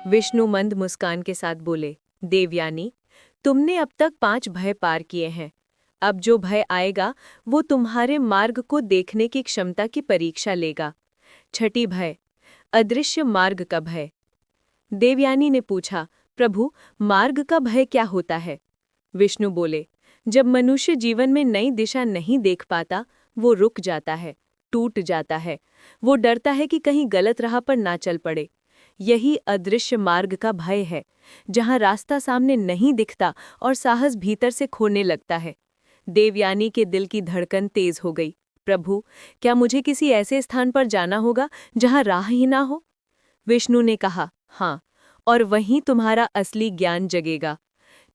विष्णु मंद मुस्कान के साथ बोले, देवयानी, तुमने अब तक 5 भय पार किए हैं। अब जो भय आएगा वो तुम्हारे मार्ग को देखने की क्षमता की परीक्षा लेगा। 6ठी भय, अदृश्य मार्ग का भय। देवयानी ने पूछा, प्रभु, मार्ग का भय क्या होता है? विष्णु बोले, जब मनुष्य जीवन में नई दिशा नहीं देख पाता, वो रुक जाता है, टूट जाता है। वो डरता है कि कहीं गलत राह पर ना चल पड़े। यही अदृश्य मार्ग का भय है, जहां रास्ता सामने नहीं दिखता और साहस भीतर से खोने लगता है। देवयानी के दिल की धड़कन तेज हो गई। प्रभु, क्या मुझे किसी ऐसे स्थान पर जाना होगा जहां राह ही ना हो? विष्णु ने कहा, हाँ, और वहीं तुम्हारा असली ज्ञान जगेगा।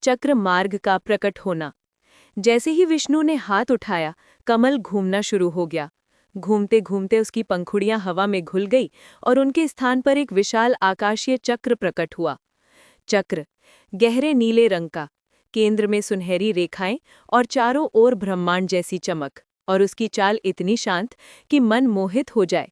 चक्र मार्ग का प्रकट होना। जैसे ही विष्णु ने हाथ उठाया, कमल घूमना शुरू हो गया। घूमते घूमते उसकी पंखुड़ियां हवा में घुल गई और उनके स्थान पर एक विशाल आकाशीय चक्र प्रकट हुआ। चक्र गहरे नीले रंग का, केंद्र में सुनहरी रेखाएं और चारों ओर ब्रह्मांड जैसी चमक, और उसकी चाल इतनी शांत कि मन मोहित हो जाए।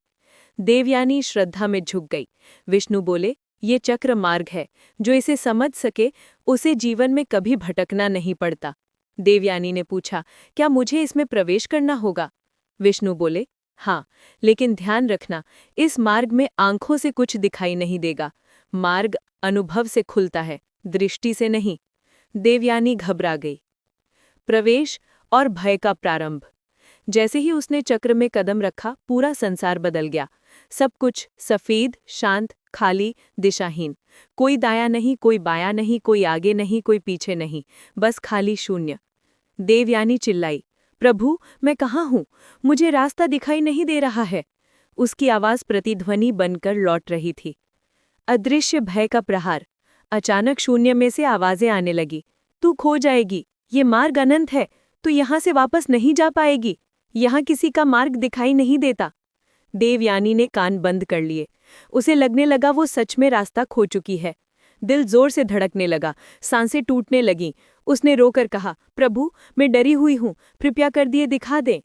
देवयानी श्रद्धा में झुक गई। विष्णु बोले, ये चक्र मार्ग है, जो इसे समझ सके उसे जीवन में कभी भटकना नहीं पड़ता। देवयानी ने पूछा, क्या मुझे इसमें प्रवेश करना होगा? विष्णु बोले, हाँ, लेकिन ध्यान रखना, इस मार्ग में आंखों से कुछ दिखाई नहीं देगा। मार्ग अनुभव से खुलता है, दृष्टि से नहीं। देवयानी घबरा गई। प्रवेश और भय का प्रारंभ। जैसे ही उसने चक्र में कदम रखा, पूरा संसार बदल गया। सब कुछ सफेद, शांत, खाली, दिशाहीन। कोई दाया नहीं, कोई बाया नहीं, कोई आगे नहीं, कोई पीछे नहीं, बस खाली शून्य। देवयानी चिल्लाई, प्रभु मैं कहाँ हूँ? मुझे रास्ता दिखाई नहीं दे रहा है। उसकी आवाज प्रतिध्वनि बनकर लौट रही थी। अदृश्य भय का प्रहार। अचानक शून्य में से आवाजें आने लगी। तू खो जाएगी, ये मार्ग अनंत है, तू यहाँ से वापस नहीं जा पाएगी, यहाँ किसी का मार्ग दिखाई नहीं देता। देवयानी ने कान बंद कर लिए। उसे लगने लगा वो सच में रास्ता खो चुकी है। दिल जोर से धड़कने लगा, सांसें टूटने लगीं। उसने रोकर कहा, प्रभु मैं डरी हुई हूँ, कृपया कर दिए दिखा दें।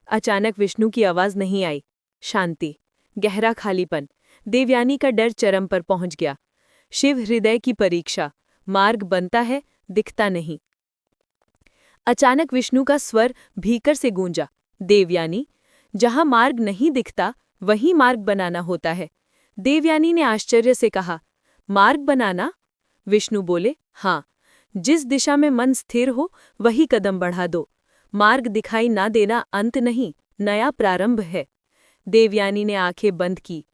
अचानक विष्णु की आवाज नहीं आई। शांति, गहरा खालीपन। देवयानी का डर चरम पर पहुंच गया। शिव हृदय की परीक्षा। मार्ग बनता है, दिखता नहीं। अचानक विष्णु का स्वर भीतर से गूंजा, देवयानी, जहां मार्ग नहीं दिखता वहीं मार्ग बनाना होता है। देवयानी ने आश्चर्य से कहा, मार्ग बनाना? विष्णु बोले, हाँ, जिस दिशा में मन स्थिर हो वही कदम बढ़ा दो। मार्ग दिखाई ना देना अंत नहीं, नया प्रारंभ है। देवयानी ने आंखें बंद की।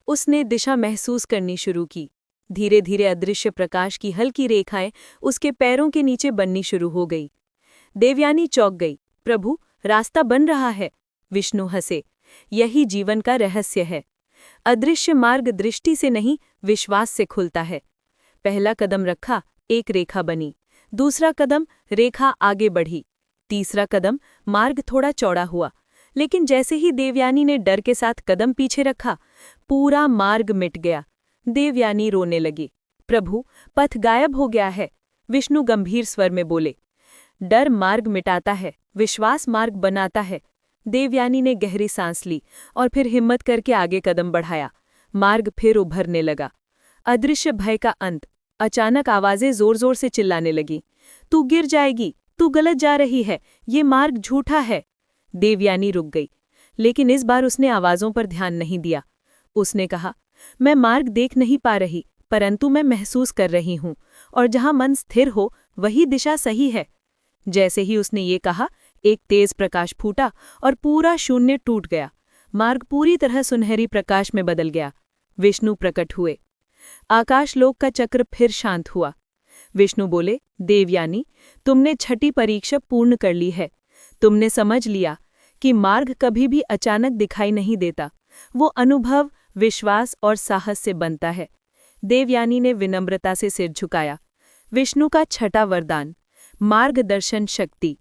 उसने दिशा महसूस करनी शुरू की। धीरे धीरे अदृश्य प्रकाश की हल्की रेखाएं उसके पैरों के नीचे बननी शुरू हो गई। देवयानी चौंक गई। प्रभु, रास्ता बन रहा है। विष्णु हंसे। यही जीवन का रहस्य है। अदृश्य मार्ग दृष्टि से नहीं, विश्वास से खुलता है। पहला कदम रखा, एक रेखा बनी। दूसरा कदम, रेखा आगे बढ़ी। तीसरा कदम, मार्ग थोड़ा चौड़ा हुआ। लेकिन जैसे ही देवयानी ने डर के साथ कदम पीछे रखा, पूरा मार्ग मिट गया। देवयानी रोने लगी। प्रभु, पथ गायब हो गया है। विष्णु गंभीर स्वर में बोले, डर मार्ग मिटाता है, विश्वास मार्ग बनाता है। देवयानी ने गहरी सांस ली और फिर हिम्मत करके आगे कदम बढ़ाया। मार्ग फिर उभरने लगा। अदृश्य भय का अंत। अचानक आवाजें जोर जोर से चिल्लाने लगीं, तू गिर जाएगी, तू गलत जा रही है, ये मार्ग झूठा है। देवयानी रुक गई, लेकिन इस बार उसने आवाजों पर ध्यान नहीं दिया। उसने कहा, मैं मार्ग देख नहीं पा रही, परंतु मैं महसूस कर रही हूं, और जहां मन स्थिर हो वही दिशा सही है। जैसे ही उसने ये कहा, एक तेज प्रकाश फूटा और पूरा शून्य टूट गया। मार्ग पूरी तरह सुनहरी प्रकाश में बदल गया। विष्णु प्रकट हुए। आकाशलोक का चक्र फिर शांत हुआ। विष्णु बोले, देवयानी, तुमने छठी परीक्षा पूर्ण कर ली है। तुमने समझ लिया कि मार्ग कभी भी अचानक दिखाई नहीं देता, वो अनुभव, विश्वास और साहस से बनता है। देवयानी ने विनम्रता से सिर झुकाया। विष्णु का छठा वरदान, मार्गदर्शन शक्ति।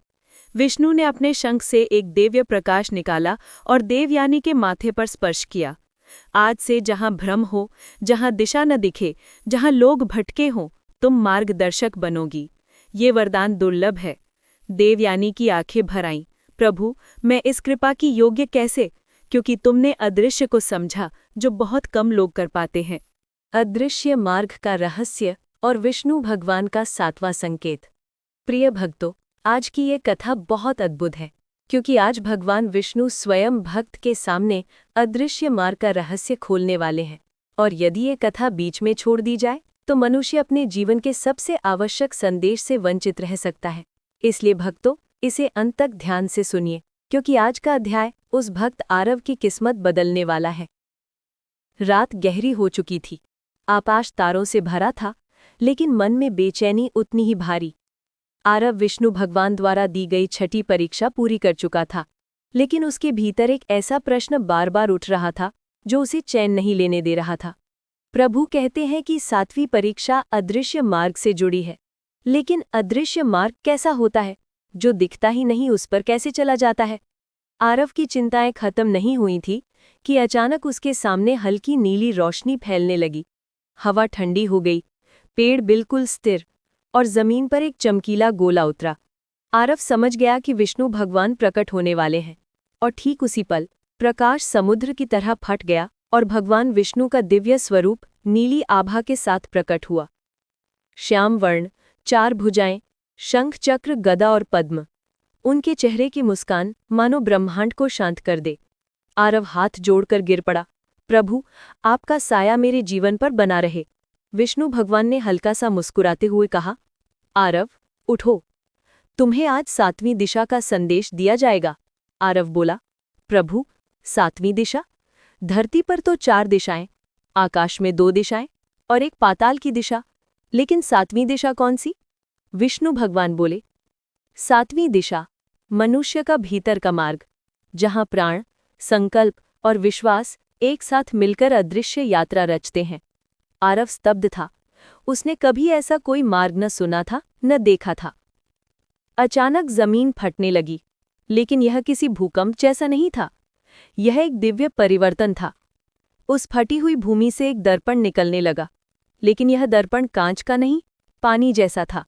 विष्णु ने अपने शंख से एक दिव्य प्रकाश निकाला और देवयानी के माथे पर स्पर्श किया। आज से जहां भ्रम हो, जहां दिशा न दिखे, जहां लोग भटके हों, तुम मार्गदर्शक बनोगी। ये वरदान दुर्लभ है। देवयानी की आंखें भर आईं। प्रभु, मैं इस कृपा की योग्य कैसे? क्योंकि तुमने अदृश्य को समझा, जो बहुत कम लोग कर पाते हैं। अदृश्य मार्ग का रहस्य और विष्णु भगवान का 7वां संकेत। प्रिय भक्तों, आज की ये कथा बहुत अद्भुत है, क्योंकि आज भगवान विष्णु स्वयं भक्त के सामने अदृश्य मार्ग का रहस्य खोलने वाले हैं। और यदि ये कथा बीच में छोड़ दी जाए तो मनुष्य अपने जीवन के सबसे आवश्यक संदेश से वंचित रह सकता है। इसलिए भक्तों, इसे अंत तक ध्यान से सुनिए, क्योंकि आज का अध्याय उस भक्त आरव की किस्मत बदलने वाला है। रात गहरी हो चुकी थी। आकाश तारों से भरा था, लेकिन मन में बेचैनी उतनी ही भारी। आरव विष्णु भगवान द्वारा दी गई छठी परीक्षा पूरी कर चुका था, लेकिन उसके भीतर एक ऐसा प्रश्न बार बार उठ रहा था जो उसे चैन नहीं लेने दे रहा था। प्रभु कहते हैं कि 7वीं परीक्षा अदृश्य मार्ग से जुड़ी है, लेकिन अदृश्य मार्ग कैसा होता है? जो दिखता ही नहीं उस पर कैसे चला जाता है? आरव की चिंताएं खत्म नहीं हुई थी कि अचानक उसके सामने हल्की नीली रोशनी फैलने लगी। हवा ठंडी हो गई, पेड़ बिल्कुल स्थिर, और जमीन पर एक चमकीला गोला उतरा। आरव समझ गया कि विष्णु भगवान प्रकट होने वाले हैं, और ठीक उसी पल प्रकाश समुद्र की तरह फट गया और भगवान विष्णु का दिव्य स्वरूप नीली आभा के साथ प्रकट हुआ। श्याम वर्ण, 4 भुजाएं, शंख, चक्र, गदा और पद्म। उनके चेहरे की मुस्कान मानो ब्रह्मांड को शांत कर दे। आरव हाथ जोड़कर गिर पड़ा। प्रभु, आपका साया मेरे जीवन पर बना रहे। विष्णु भगवान ने हल्का सा मुस्कुराते हुए कहा, आरव, उठो, तुम्हें आज 7वीं दिशा का संदेश दिया जाएगा। आरव बोला, प्रभु, 7वीं दिशा? धरती पर तो 4 दिशाएं, आकाश में 2 दिशाएं, और एक पाताल की दिशा। लेकिन 7वीं दिशा कौन सी? विष्णु भगवान बोले, 7वीं दिशा मनुष्य का भीतर का मार्ग, जहां प्राण, संकल्प और विश्वास एक साथ मिलकर अदृश्य यात्रा रचते हैं। आरव स्तब्ध था। उसने कभी ऐसा कोई मार्ग न सुना था, न देखा था। अचानक जमीन फटने लगी, लेकिन यह किसी भूकंप जैसा नहीं था। यह एक दिव्य परिवर्तन था। उस फटी हुई भूमि से एक दर्पण निकलने लगा, लेकिन यह दर्पण कांच का नहीं, पानी जैसा था।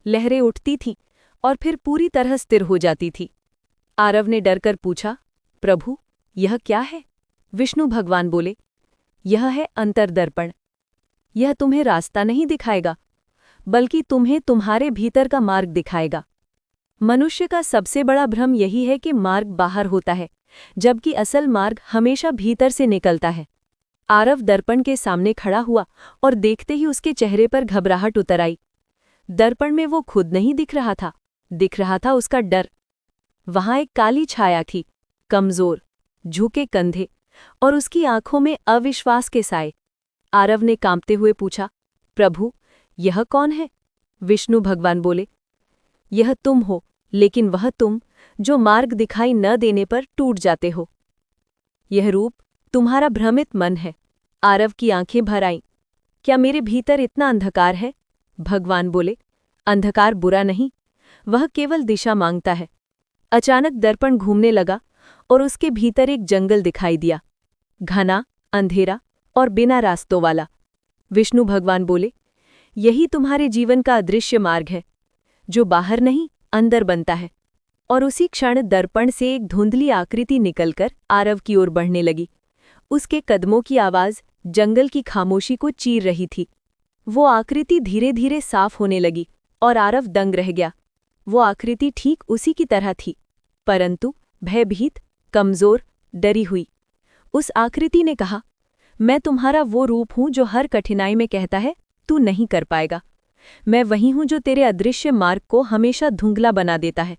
लहरें उठती थीं और फिर पूरी तरह स्थिर हो जाती थी। आरव ने डरकर पूछा, प्रभु, यह क्या है? विष्णु भगवान बोले, यह है अंतर्दर्पण। यह तुम्हें रास्ता नहीं दिखाएगा, बल्कि तुम्हें तुम्हारे भीतर का मार्ग दिखाएगा। मनुष्य का सबसे बड़ा भ्रम यही है कि मार्ग बाहर होता है, जबकि असल मार्ग हमेशा भीतर से निकलता है। आरव दर्पण के सामने खड़ा हुआ और देखते ही उसके चेहरे पर घबराहट उतर आई। दर्पण में वो खुद नहीं दिख रहा था, दिख रहा था उसका डर। वहां एक काली छाया थी, कमजोर, झुके कंधे और उसकी आंखों में अविश्वास के साए। आरव ने कांपते हुए पूछा, प्रभु, यह कौन है? विष्णु भगवान बोले, यह तुम हो, लेकिन वह तुम जो मार्ग दिखाई न देने पर टूट जाते हो। यह रूप तुम्हारा भ्रमित मन है। आरव की आंखें भर आईं। क्या मेरे भीतर इतना अंधकार है? भगवान बोले, अंधकार बुरा नहीं, वह केवल दिशा मांगता है। अचानक दर्पण घूमने लगा और उसके भीतर एक जंगल दिखाई दिया, घना, अंधेरा और बिना रास्तों वाला। विष्णु भगवान बोले, यही तुम्हारे जीवन का अदृश्य मार्ग है, जो बाहर नहीं अंदर बनता है। और उसी क्षण दर्पण से एक धुंधली आकृति निकलकर आरव की ओर बढ़ने लगी। उसके कदमों की आवाज जंगल की खामोशी को चीर रही थी। वो आकृति धीरे धीरे साफ होने लगी और आरव दंग रह गया। वो आकृति ठीक उसी की तरह थी, परंतु भयभीत, कमजोर, डरी हुई। उस आकृति ने कहा, मैं तुम्हारा वो रूप हूं जो हर कठिनाई में कहता है, तू नहीं कर पाएगा। मैं वही हूं जो तेरे अदृश्य मार्ग को हमेशा धुंधला बना देता है।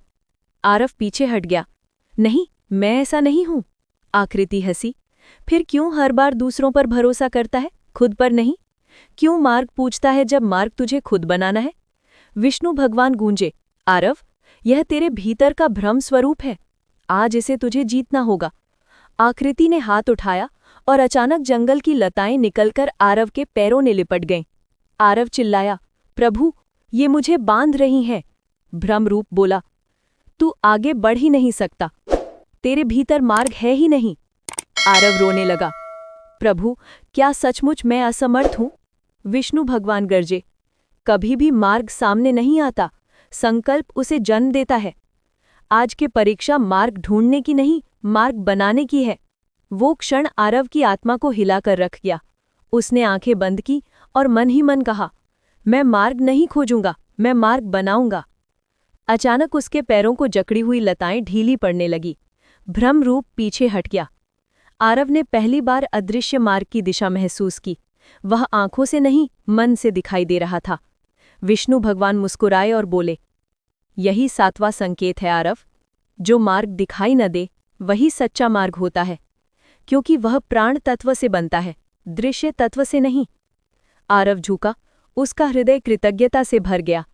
आरव पीछे हट गया। नहीं, मैं ऐसा नहीं हूं। आकृति हंसी। फिर क्यों हर बार दूसरों पर भरोसा करता है, खुद पर नहीं? क्यों मार्ग पूछता है जब मार्ग तुझे खुद बनाना है? विष्णु भगवान गूंजे, आरव, यह तेरे भीतर का भ्रम स्वरूप है। आज इसे तुझे जीतना होगा। आकृति ने हाथ उठाया और अचानक जंगल की लताएं निकलकर आरव के पैरों ने लिपट गईं। आरव चिल्लाया, प्रभु, ये मुझे बांध रही हैं। भ्रम रूप बोला, तू आगे बढ़ ही नहीं सकता, तेरे भीतर मार्ग है ही नहीं। आरव रोने लगा, प्रभु, क्या सचमुच मैं असमर्थ हूं? विष्णु भगवान गरजे, कभी भी मार्ग सामने नहीं आता, संकल्प उसे जन्म देता है। आज की परीक्षा मार्ग ढूंढने की नहीं, मार्ग बनाने की है। वो क्षण आरव की आत्मा को हिलाकर रख गया। उसने आंखें बंद की और मन ही मन कहा, मैं मार्ग नहीं खोजूंगा, मैं मार्ग बनाऊंगा। अचानक उसके पैरों को जकड़ी हुई लताएं ढीली पड़ने लगी। भ्रम रूप पीछे हट गया। आरव ने पहली बार अदृश्य मार्ग की दिशा महसूस की। वह आंखों से नहीं, मन से दिखाई दे रहा था। विष्णु भगवान मुस्कुराए और बोले, यही 7वां संकेत है आरव। जो मार्ग दिखाई न दे, वही सच्चा मार्ग होता है, क्योंकि वह प्राण तत्व से बनता है, दृश्य तत्व से नहीं। आरव झुका, उसका हृदय कृतज्ञता से भर गया।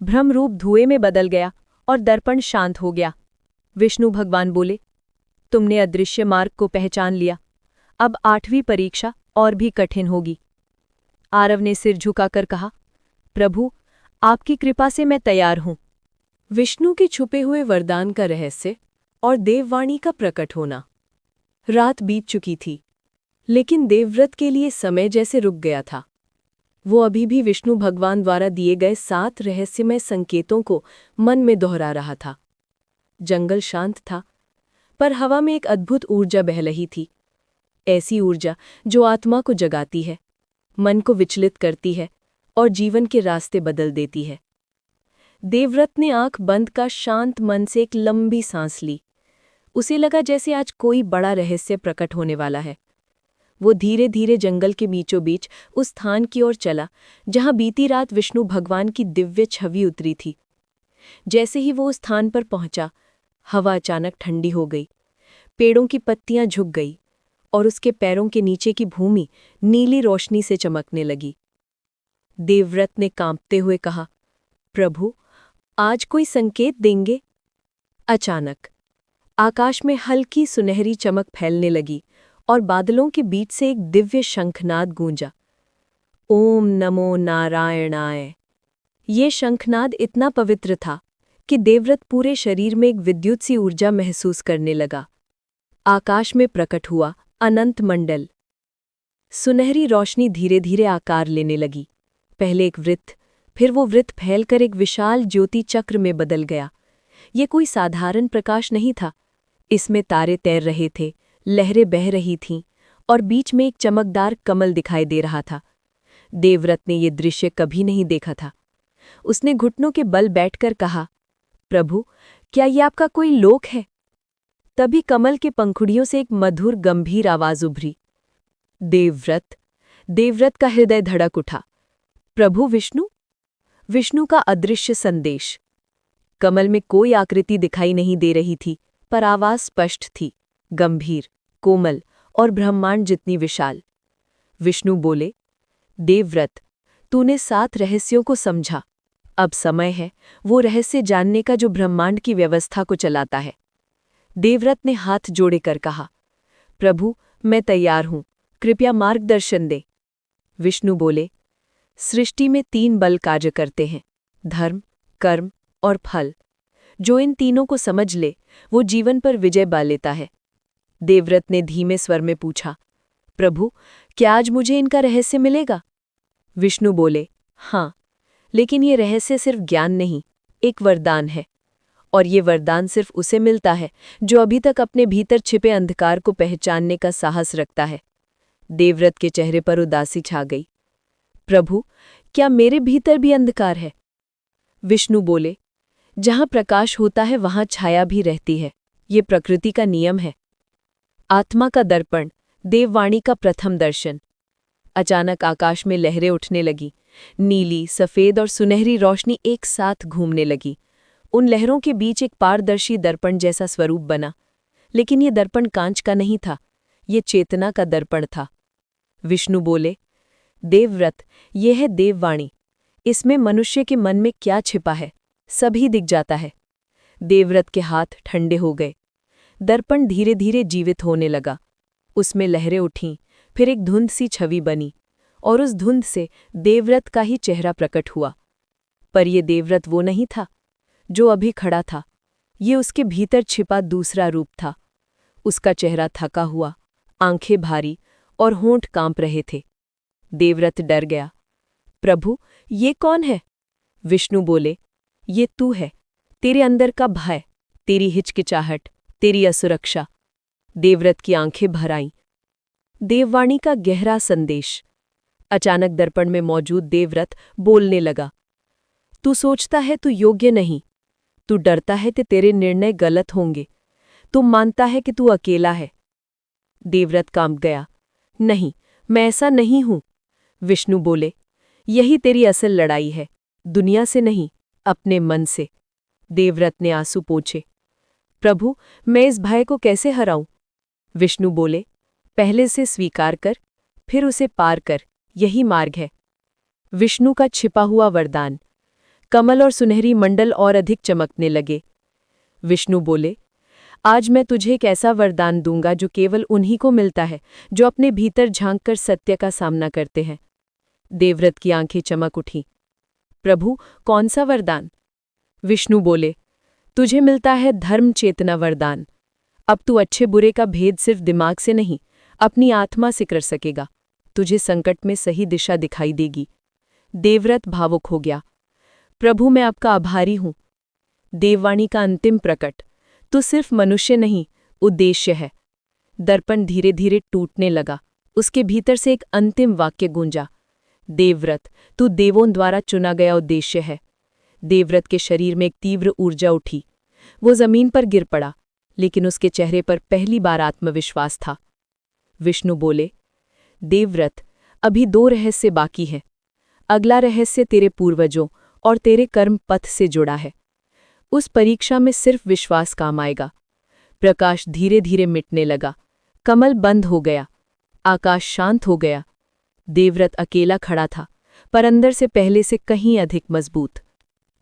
भ्रम रूप धुएं में बदल गया और दर्पण शांत हो गया। विष्णु भगवान बोले, तुमने अदृश्य मार्ग को पहचान लिया। अब 8वीं परीक्षा और भी कठिन होगी। आरव ने सिर झुकाकर कहा, प्रभु, आपकी कृपा से मैं तैयार हूं। विष्णु के छुपे हुए वरदान का रहस्य और देववाणी का प्रकट होना। रात बीत चुकी थी, लेकिन देवव्रत के लिए समय जैसे रुक गया था। वो अभी भी विष्णु भगवान द्वारा दिए गए 7 रहस्यमय संकेतों को मन में दोहरा रहा था। जंगल शांत था, पर हवा में एक अद्भुत ऊर्जा बह रही थी। ऐसी ऊर्जा जो आत्मा को जगाती है, मन को विचलित करती है और जीवन के रास्ते बदल देती है। देवव्रत ने आंख बंद कर शांत मन से एक लंबी सांस ली। उसे लगा जैसे आज कोई बड़ा रहस्य प्रकट होने वाला है। वो धीरे धीरे जंगल के बीचों बीच उस स्थान की ओर चला जहां बीती रात विष्णु भगवान की दिव्य छवि उतरी थी। जैसे ही वो उस स्थान पर पहुंचा, हवा अचानक ठंडी हो गई, पेड़ों की पत्तियां झुक गई और उसके पैरों के नीचे की भूमि नीली रोशनी से चमकने लगी। देवव्रत ने कांपते हुए कहा, प्रभु, आज कोई संकेत देंगे? अचानक आकाश में हल्की सुनहरी चमक फैलने लगी और बादलों के बीच से एक दिव्य शंखनाद गूंजा। ओम नमो नारायणाय। ये शंखनाद इतना पवित्र था कि देवव्रत पूरे शरीर में एक विद्युत सी ऊर्जा महसूस करने लगा। आकाश में प्रकट हुआ अनंत मंडल। सुनहरी रोशनी धीरे धीरे आकार लेने लगी। पहले एक वृत्त, फिर वो वृत्त फैलकर एक विशाल ज्योति चक्र में बदल गया। ये कोई साधारण प्रकाश नहीं था। इसमें तारे तैर रहे थे, लहरें बह रही थीं और बीच में एक चमकदार कमल दिखाई दे रहा था। देवव्रत ने ये दृश्य कभी नहीं देखा था। उसने घुटनों के बल बैठकर कहा, प्रभु, क्या ये आपका कोई लोक है? तभी कमल के पंखुड़ियों से एक मधुर गंभीर आवाज उभरी, देवव्रत। देवव्रत का हृदय धड़क उठा। प्रभु विष्णु? विष्णु का अदृश्य संदेश। कमल में कोई आकृति दिखाई नहीं दे रही थी, पर आवाज स्पष्ट थी, गंभीर, कोमल और ब्रह्मांड जितनी विशाल। विष्णु बोले, देवव्रत, तूने 7 रहस्यों को समझा। अब समय है वो रहस्य जानने का जो ब्रह्मांड की व्यवस्था को चलाता है। देवव्रत ने हाथ जोड़कर कहा, प्रभु, मैं तैयार हूं, कृपया मार्गदर्शन दे। विष्णु बोले, सृष्टि में 3 बल कार्य करते हैं, धर्म, कर्म और फल। जो इन तीनों को समझ ले, वो जीवन पर विजय पा लेता है। देवव्रत ने धीमे स्वर में पूछा, प्रभु, क्या आज मुझे इनका रहस्य मिलेगा? विष्णु बोले, हाँ, लेकिन ये रहस्य सिर्फ ज्ञान नहीं, एक वरदान है। और ये वरदान सिर्फ उसे मिलता है जो अभी तक अपने भीतर छिपे अंधकार को पहचानने का साहस रखता है। देवव्रत के चेहरे पर उदासी छा गई। प्रभु, क्या मेरे भीतर भी अंधकार है? विष्णु बोले, जहां प्रकाश होता है वहां छाया भी रहती है। ये प्रकृति का नियम है। आत्मा का दर्पण, देववाणी का प्रथम दर्शन। अचानक आकाश में लहरें उठने लगी। नीली, सफेद और सुनहरी रोशनी एक साथ घूमने लगी। उन लहरों के बीच एक पारदर्शी दर्पण जैसा स्वरूप बना। लेकिन ये दर्पण कांच का नहीं था, ये चेतना का दर्पण था। विष्णु बोले, देवव्रत, ये है देववाणी। इसमें मनुष्य के मन में क्या छिपा है, सभी दिख जाता है। देवव्रत के हाथ ठंडे हो गए। दर्पण धीरे धीरे जीवित होने लगा। उसमें लहरें उठीं, फिर एक धुंध सी छवि बनी और उस धुंध से देवव्रत का ही चेहरा प्रकट हुआ। पर यह देवव्रत वो नहीं था जो अभी खड़ा था। ये उसके भीतर छिपा दूसरा रूप था। उसका चेहरा थका हुआ, आंखें भारी और होंठ कांप रहे थे। देवव्रत डर गया। प्रभु, ये कौन है? विष्णु बोले, ये तू है। तेरे अंदर का भय, तेरी हिचकिचाहट, तेरी असुरक्षा। देवव्रत की आंखें भर आईं। देववाणी का गहरा संदेश। अचानक दर्पण में मौजूद देवव्रत बोलने लगा, तू सोचता है तू योग्य नहीं, तू डरता है कि तेरे निर्णय गलत होंगे, तू मानता है कि तू अकेला है। देवव्रत कांप गया। नहीं, मैं ऐसा नहीं हूं। विष्णु बोले, यही तेरी असल लड़ाई है, दुनिया से नहीं, अपने मन से। देवव्रत ने आंसू पोंछे। प्रभु, मैं इस भय को कैसे हराऊं? विष्णु बोले, पहले से स्वीकार कर, फिर उसे पार कर, यही मार्ग है। विष्णु का छिपा हुआ वरदान। कमल और सुनहरी मंडल और अधिक चमकने लगे। विष्णु बोले, आज मैं तुझे एक ऐसा वरदान दूंगा जो केवल उन्हीं को मिलता है जो अपने भीतर झांककर सत्य का सामना करते हैं। देवव्रत की आंखें चमक उठी। प्रभु, कौन सा वरदान? विष्णु बोले, तुझे मिलता है धर्म चेतना वरदान। अब तू अच्छे बुरे का भेद सिर्फ दिमाग से नहीं, अपनी आत्मा से कर सकेगा। तुझे संकट में सही दिशा दिखाई देगी। देवव्रत भावुक हो गया। प्रभु, मैं आपका आभारी हूं। देववाणी का अंतिम प्रकट। तू सिर्फ मनुष्य नहीं, उद्देश्य है। दर्पण धीरे धीरे टूटने लगा। उसके भीतर से एक अंतिम वाक्य गूंजा, देवव्रत, तू देवों द्वारा चुना गया उद्देश्य है। देवव्रत के शरीर में एक तीव्र ऊर्जा उठी। वो जमीन पर गिर पड़ा, लेकिन उसके चेहरे पर पहली बार आत्मविश्वास था। विष्णु बोले, देवव्रत, अभी 2 रहस्य बाकी हैं। अगला रहस्य तेरे पूर्वजों और तेरे कर्म पथ से जुड़ा है। उस परीक्षा में सिर्फ विश्वास काम आएगा। प्रकाश धीरे धीरे मिटने लगा। कमल बंद हो गया। आकाश शांत हो गया। देवव्रत अकेला खड़ा था, पर अंदर से पहले से कहीं अधिक मजबूत।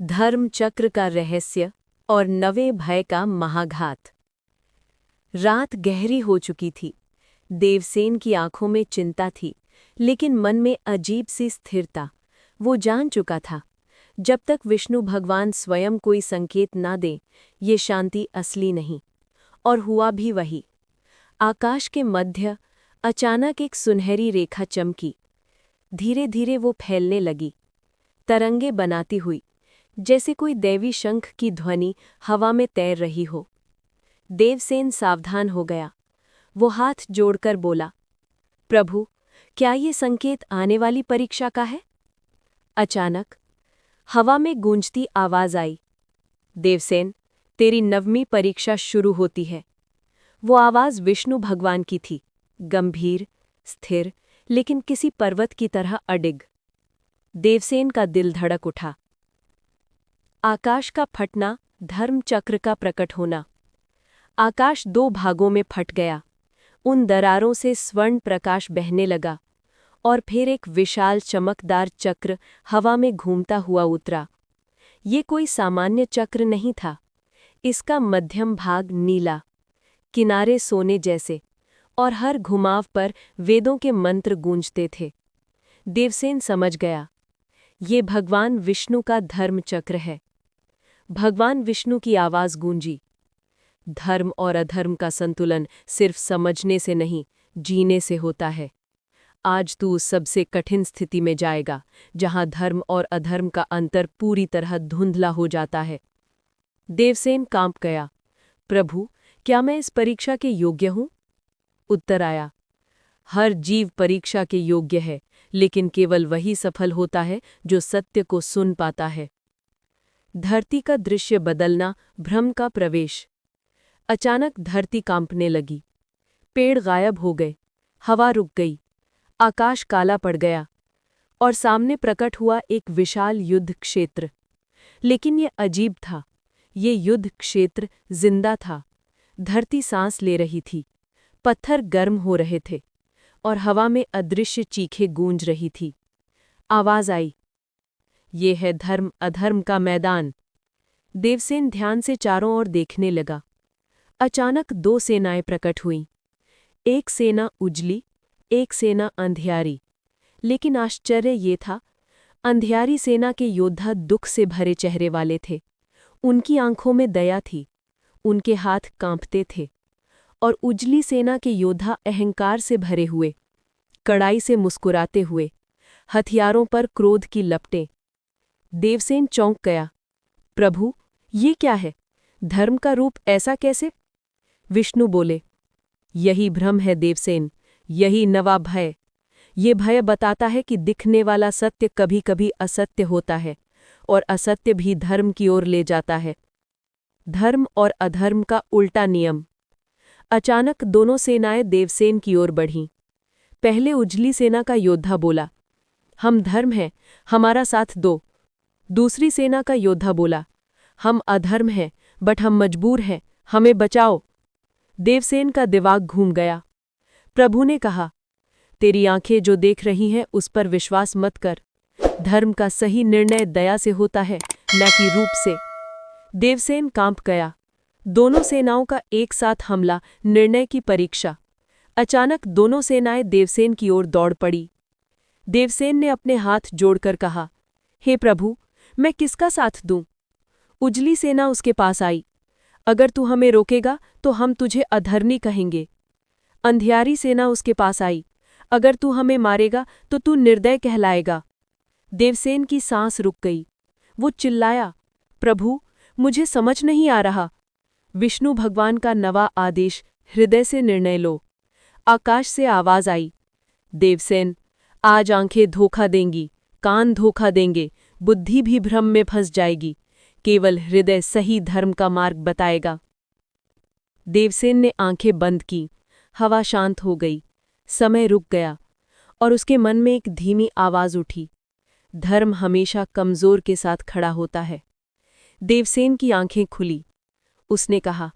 धर्म चक्र का रहस्य और नवे भय का महाघात। रात गहरी हो चुकी थी। देवसेन की आंखों में चिंता थी, लेकिन मन में अजीब सी स्थिरता। वो जान चुका था, जब तक विष्णु भगवान स्वयं कोई संकेत ना दें, ये शांति असली नहीं। और हुआ भी वही। आकाश के मध्य अचानक एक सुनहरी रेखा चमकी। धीरे धीरे वो फैलने लगी, तरंगे बनाती हुई, जैसे कोई दैवी शंख की ध्वनि हवा में तैर रही हो। देवसेन सावधान हो गया। वो हाथ जोड़कर बोला, प्रभु, क्या ये संकेत आने वाली परीक्षा का है? अचानक हवा में गूंजती आवाज आई, देवसेन, तेरी 9वीं परीक्षा शुरू होती है। वो आवाज विष्णु भगवान की थी, गंभीर, स्थिर, लेकिन किसी पर्वत की तरह अडिग। देवसेन का दिल धड़क उठा। आकाश का फटना, धर्म चक्र का प्रकट होना। आकाश 2 भागों में फट गया। उन दरारों से स्वर्ण प्रकाश बहने लगा, और फिर एक विशाल चमकदार चक्र हवा में घूमता हुआ उतरा। ये कोई सामान्य चक्र नहीं था। इसका मध्यम भाग नीला, किनारे सोने जैसे, और हर घुमाव पर वेदों के मंत्र गूंजते थे। देवसेन समझ गया, ये भगवान विष्णु का धर्म चक्र है। भगवान विष्णु की आवाज गूंजी, धर्म और अधर्म का संतुलन सिर्फ समझने से नहीं, जीने से होता है। आज तू उस सबसे कठिन स्थिति में जाएगा, जहां धर्म और अधर्म का अंतर पूरी तरह धुंधला हो जाता है। देवसेन कांप गया, प्रभु, क्या मैं इस परीक्षा के योग्य हूं? उत्तर आया, हर जीव परीक्षा के योग्य है, लेकिन केवल वही सफल होता है जो सत्य को सुन पाता है। धरती का दृश्य बदलना, भ्रम का प्रवेश। अचानक धरती कांपने लगी। पेड़ गायब हो गए, हवा रुक गई, आकाश काला पड़ गया, और सामने प्रकट हुआ एक विशाल युद्ध क्षेत्र। लेकिन ये अजीब था, ये युद्ध क्षेत्र जिंदा था। धरती सांस ले रही थी, पत्थर गर्म हो रहे थे, और हवा में अदृश्य चीखें गूंज रही थी। आवाज आई, ये है धर्म अधर्म का मैदान। देवसेन ध्यान से चारों ओर देखने लगा। अचानक 2 सेनाएं प्रकट हुईं। एक सेना उजली, एक सेना अंधियारी। लेकिन आश्चर्य ये था, अंधियारी सेना के योद्धा दुख से भरे चेहरे वाले थे। उनकी आंखों में दया थी, उनके हाथ कांपते थे। और उजली सेना के योद्धा अहंकार से भरे हुए, कड़ाई से मुस्कुराते हुए, हथियारों पर क्रोध की लपटें। देवसेन चौंक गया, प्रभु, ये क्या है? धर्म का रूप ऐसा कैसे? विष्णु बोले, यही भ्रम है देवसेन, यही नवा भय। ये भय बताता है कि दिखने वाला सत्य कभी कभी असत्य होता है, और असत्य भी धर्म की ओर ले जाता है। धर्म और अधर्म का उल्टा नियम। अचानक दोनों सेनाएं देवसेन की ओर बढ़ीं। पहले उजली सेना का योद्धा बोला, हम धर्म हैं, हमारा साथ दो। दूसरी सेना का योद्धा बोला, हम अधर्म हैं, बट हम मजबूर हैं, हमें बचाओ। देवसेन का दिमाग घूम गया। प्रभु ने कहा, तेरी आंखें जो देख रही हैं उस पर विश्वास मत कर। धर्म का सही निर्णय दया से होता है, न कि रूप से। देवसेन कांप गया। दोनों सेनाओं का एक साथ हमला, निर्णय की परीक्षा। अचानक दोनों सेनाएं देवसेन की ओर दौड़ पड़ी। देवसेन ने अपने हाथ जोड़कर कहा, हे प्रभु, मैं किसका साथ दूं? उजली सेना उसके पास आई, अगर तू हमें रोकेगा तो हम तुझे अधर्मी कहेंगे। अंधियारी सेना उसके पास आई, अगर तू हमें मारेगा तो तू निर्दय कहलाएगा। देवसेन की सांस रुक गई। वो चिल्लाया, प्रभु, मुझे समझ नहीं आ रहा। विष्णु भगवान का नवा आदेश, हृदय से निर्णय लो। आकाश से आवाज आई, देवसेन, आज आंखें धोखा देंगी, कान धोखा देंगे, बुद्धि भी भ्रम में फंस जाएगी। केवल हृदय सही धर्म का मार्ग बताएगा। देवसेन ने आंखें बंद की। हवा शांत हो गई, समय रुक गया, और उसके मन में एक धीमी आवाज उठी, धर्म हमेशा कमजोर के साथ खड़ा होता है। देवसेन की आंखें खुली। उसने कहा,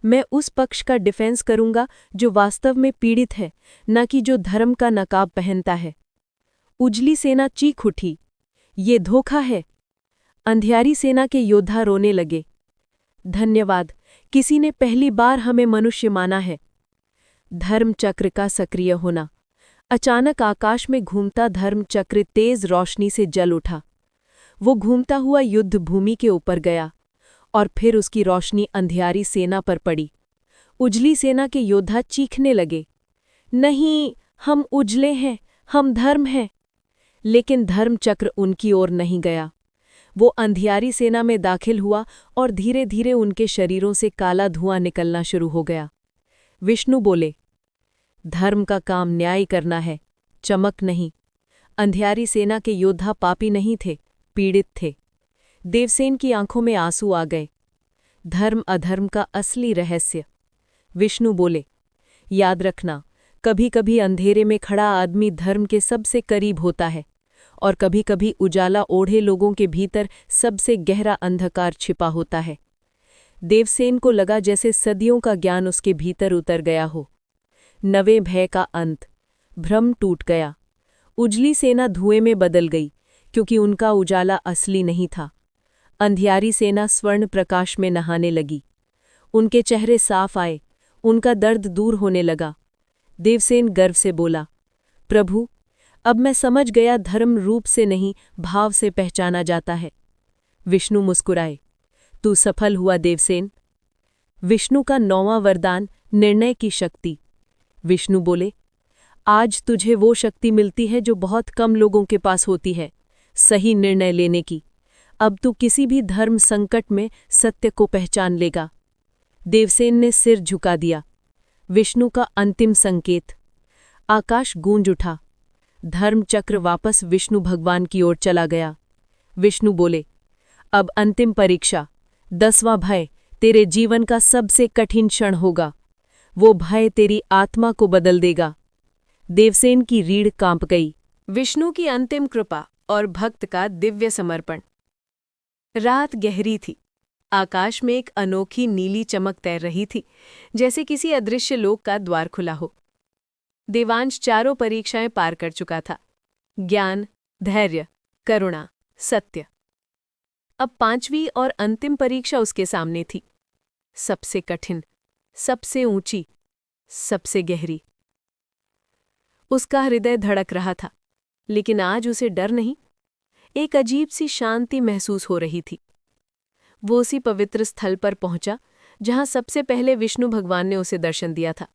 मैं उस पक्ष का डिफेंस करूंगा जो वास्तव में पीड़ित है, न कि जो धर्म का नकाब पहनता है। उजली सेना चीख उठी, ये धोखा है। अंधियारी सेना के योद्धा रोने लगे। धन्यवाद, किसी ने पहली बार हमें मनुष्य माना है। धर्म चक्र का सक्रिय होना। अचानक आकाश में घूमता धर्म चक्र तेज रोशनी से जल उठा। वो घूमता हुआ युद्ध भूमि के ऊपर गया और फिर उसकी रोशनी अंधियारी सेना पर पड़ी। उजली सेना के योद्धा चीखने लगे, नहीं, हम उजले हैं, हम धर्म हैं। लेकिन धर्म चक्र उनकी ओर नहीं गया। वो अंधियारी सेना में दाखिल हुआ और धीरे धीरे उनके शरीरों से काला धुआं निकलना शुरू हो गया। विष्णु बोले, धर्म का काम न्याय करना है, चमक नहीं। अंधियारी सेना के योद्धा पापी नहीं थे, पीड़ित थे। देवसेन की आंखों में आंसू आ गए। धर्म अधर्म का असली रहस्य। विष्णु बोले, याद रखना, कभी कभी अंधेरे में खड़ा आदमी धर्म के सबसे करीब होता है और कभी कभी उजाला ओढ़े लोगों के भीतर सबसे गहरा अंधकार छिपा होता है। देवसेन को लगा जैसे सदियों का ज्ञान उसके भीतर उतर गया हो। नवे भय का अंत। भ्रम टूट गया। उजली सेना धुएं में बदल गई क्योंकि उनका उजाला असली नहीं था। अंधियारी सेना स्वर्ण प्रकाश में नहाने लगी। उनके चेहरे साफ आए, उनका दर्द दूर होने लगा। देवसेन गर्व से बोला, प्रभु, अब मैं समझ गया, धर्म रूप से नहीं, भाव से पहचाना जाता है। विष्णु मुस्कुराए, तू सफल हुआ देवसेन। विष्णु का 9वां वरदान, निर्णय की शक्ति। विष्णु बोले, आज तुझे वो शक्ति मिलती है जो बहुत कम लोगों के पास होती है, सही निर्णय लेने की। अब तू किसी भी धर्म संकट में सत्य को पहचान लेगा। देवसेन ने सिर झुका दिया। विष्णु का अंतिम संकेत। आकाश गूंज उठा। धर्म चक्र वापस विष्णु भगवान की ओर चला गया। विष्णु बोले, अब अंतिम परीक्षा, 10वां भय तेरे जीवन का सबसे कठिन क्षण होगा। वो भय तेरी आत्मा को बदल देगा। देवसेन की रीढ़ कांप गई। विष्णु की अंतिम कृपा और भक्त का दिव्य समर्पण। रात गहरी थी। आकाश में एक अनोखी नीली चमक तैर रही थी, जैसे किसी अदृश्य लोक का द्वार खुला हो। देवांश चारों परीक्षाएं पार कर चुका था, ज्ञान, धैर्य, करुणा, सत्य। अब 5वीं और अंतिम परीक्षा उसके सामने थी, सबसे कठिन, सबसे ऊंची, सबसे गहरी। उसका हृदय धड़क रहा था, लेकिन आज उसे डर नहीं, एक अजीब सी शांति महसूस हो रही थी। वो उसी पवित्र स्थल पर पहुंचा जहां सबसे पहले विष्णु भगवान ने उसे दर्शन दिया था।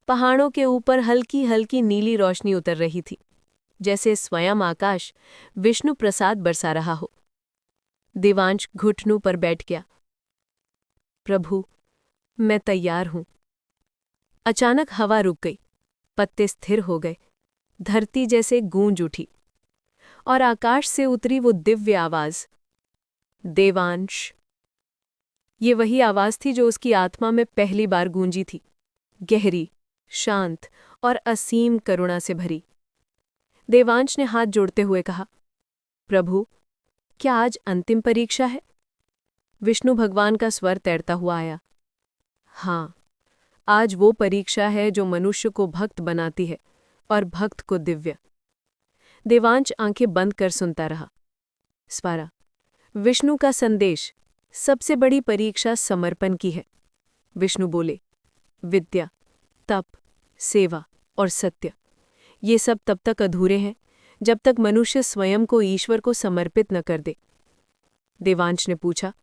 पहाड़ों के ऊपर हल्की हल्की नीली रोशनी उतर रही थी, जैसे स्वयं आकाश विष्णु प्रसाद बरसा रहा हो। देवांश घुटनों पर बैठ गया। प्रभु, मैं तैयार हूं। अचानक हवा रुक गई, पत्ते स्थिर हो गए, धरती जैसे गूंज उठी और आकाश से उतरी वो दिव्य आवाज, देवांश। ये वही आवाज थी जो उसकी आत्मा में पहली बार गूंजी थी, गहरी, शांत और असीम करुणा से भरी। देवांश ने हाथ जोड़ते हुए कहा, प्रभु, क्या आज अंतिम परीक्षा है? विष्णु भगवान का स्वर तैरता हुआ आया, हाँ, आज वो परीक्षा है जो मनुष्य को भक्त बनाती है और भक्त को दिव्य। देवांश आंखें बंद कर सुनता रहा। स्वारा, विष्णु का संदेश, सबसे बड़ी परीक्षा समर्पण की है। विष्णु बोले, विद्या, तप, सेवा और सत्य, ये सब तब तक अधूरे हैं जब तक मनुष्य स्वयं को ईश्वर को समर्पित न कर दे। देवांश ने पूछा,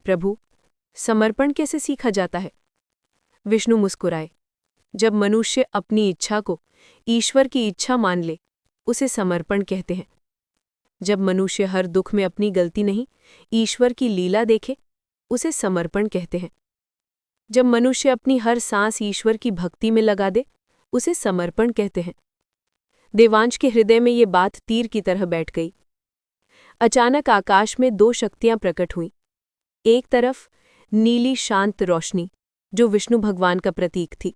प्रभु, समर्पण कैसे सीखा जाता है? विष्णु मुस्कुराए, जब मनुष्य अपनी इच्छा को ईश्वर की इच्छा मान ले, उसे समर्पण कहते हैं। जब मनुष्य हर दुख में अपनी गलती नहीं, ईश्वर की लीला देखे, उसे समर्पण कहते हैं। जब मनुष्य अपनी हर सांस ईश्वर की भक्ति में लगा दे, उसे समर्पण कहते हैं। देवांश के हृदय में ये बात तीर की तरह बैठ गई। अचानक आकाश में 2 शक्तियां प्रकट हुईं। एक तरफ नीली शांत रोशनी, जो विष्णु भगवान का प्रतीक थी।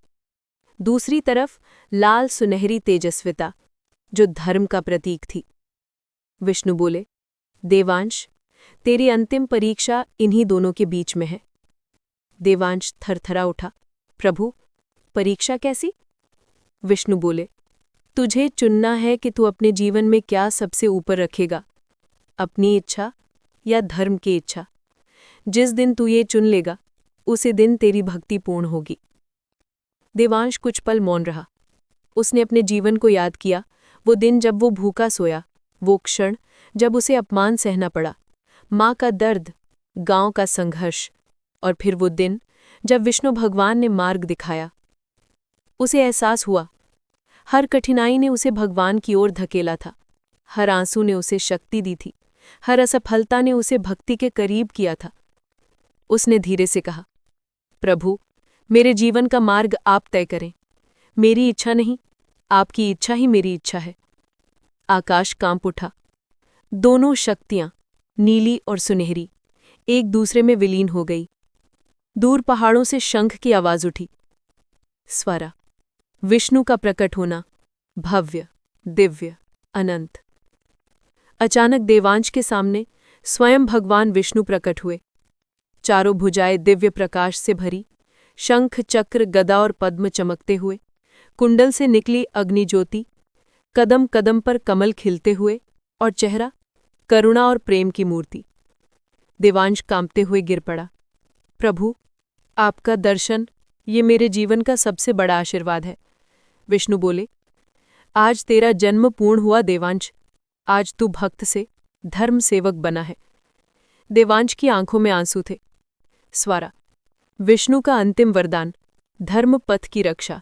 दूसरी तरफ लाल सुनहरी तेजस्विता, जो धर्म का प्रतीक थी। विष्णु बोले, देवांश, तेरी अंतिम परीक्षा इन्हीं दोनों के बीच में है। देवांश थरथरा उठा। प्रभु, परीक्षा कैसी? विष्णु बोले, तुझे चुनना है कि तू अपने जीवन में क्या सबसे ऊपर रखेगा, अपनी इच्छा या धर्म की इच्छा। जिस दिन तू ये चुन लेगा उसी दिन तेरी भक्ति पूर्ण होगी। देवांश कुछ पल मौन रहा। उसने अपने जीवन को याद किया, वो दिन जब वो भूखा सोया, वो क्षण जब उसे अपमान सहना पड़ा, माँ का दर्द, गांव का संघर्ष, और फिर वो दिन जब विष्णु भगवान ने मार्ग दिखाया। उसे एहसास हुआ, हर कठिनाई ने उसे भगवान की ओर धकेला था, हर आंसू ने उसे शक्ति दी थी, हर असफलता ने उसे भक्ति के करीब किया था। उसने धीरे से कहा, प्रभु, मेरे जीवन का मार्ग आप तय करें। मेरी इच्छा नहीं, आपकी इच्छा ही मेरी इच्छा है। आकाश कांप उठा। दोनों शक्तियां, नीली और सुनहरी, एक दूसरे में विलीन हो गई। दूर पहाड़ों से शंख की आवाज उठी। स्वरा, विष्णु का प्रकट होना, भव्य, दिव्य, अनंत। अचानक देवांश के सामने स्वयं भगवान विष्णु प्रकट हुए। चारों भुजाएं दिव्य प्रकाश से भरी, शंख, चक्र, गदा और पद्म चमकते हुए, कुंडल से निकली अग्निज्योति, कदम कदम पर कमल खिलते हुए, और चेहरा करुणा और प्रेम की मूर्ति। देवांश कांपते हुए गिर पड़ा। प्रभु, आपका दर्शन, ये मेरे जीवन का सबसे बड़ा आशीर्वाद है। विष्णु बोले, आज तेरा जन्म पूर्ण हुआ देवांश। आज तू भक्त से धर्म सेवक बना है। देवांश की आंखों में आंसू थे। स्वरा, विष्णु का अंतिम वरदान, धर्म पथ की रक्षा।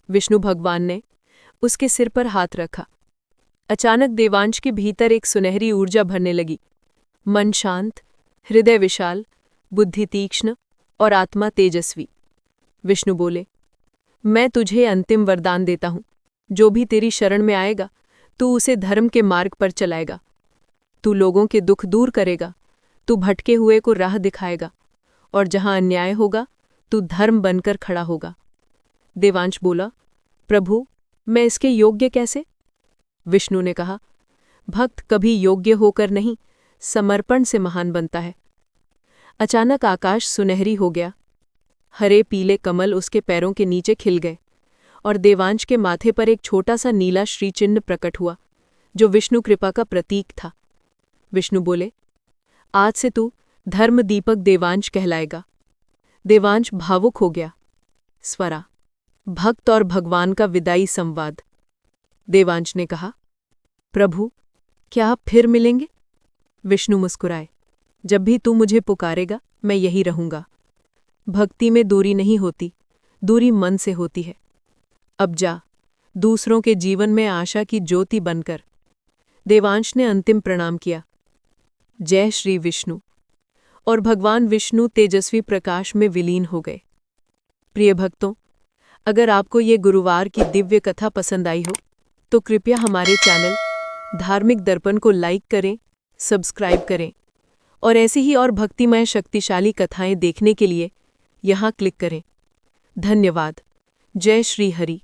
विष्णु भगवान ने उसके सिर पर हाथ रखा। अचानक देवांश के भीतर एक सुनहरी ऊर्जा भरने लगी। मन शांत, हृदय विशाल, बुद्धि तीक्ष्ण और आत्मा तेजस्वी। विष्णु बोले, मैं तुझे अंतिम वरदान देता हूं। जो भी तेरी शरण में आएगा, तू उसे धर्म के मार्ग पर चलाएगा। तू लोगों के दुख दूर करेगा, तू भटके हुए को राह दिखाएगा, और जहां अन्याय होगा, तू धर्म बनकर खड़ा होगा। देवांश बोला, प्रभु, मैं इसके योग्य कैसे? विष्णु ने कहा, भक्त कभी योग्य होकर नहीं, समर्पण से महान बनता है। अचानक आकाश सुनहरी हो गया। हरे पीले कमल उसके पैरों के नीचे खिल गए, और देवांश के माथे पर एक छोटा सा नीला श्रीचिन्ह प्रकट हुआ, जो विष्णु कृपा का प्रतीक था। विष्णु बोले, आज से तू धर्म दीपक देवांश कहलाएगा। देवांश भावुक हो गया। स्वरा, भक्त और भगवान का विदाई संवाद। देवांश ने कहा, प्रभु, क्या आप फिर मिलेंगे? विष्णु मुस्कुराए, जब भी तू मुझे पुकारेगा, मैं यही रहूंगा। भक्ति में दूरी नहीं होती, दूरी मन से होती है। अब जा, दूसरों के जीवन में आशा की ज्योति बनकर। देवांश ने अंतिम प्रणाम किया। जय श्री विष्णु। और भगवान विष्णु तेजस्वी प्रकाश में विलीन हो गए। प्रिय भक्तों, अगर आपको ये गुरुवार की दिव्य कथा पसंद आई हो, तो कृपया हमारे चैनल धार्मिक दर्पण को लाइक करें, सब्सक्राइब करें, और ऐसी ही और भक्तिमय शक्तिशाली कथाएं देखने के लिए यहाँ क्लिक करें। धन्यवाद। जय श्री हरि।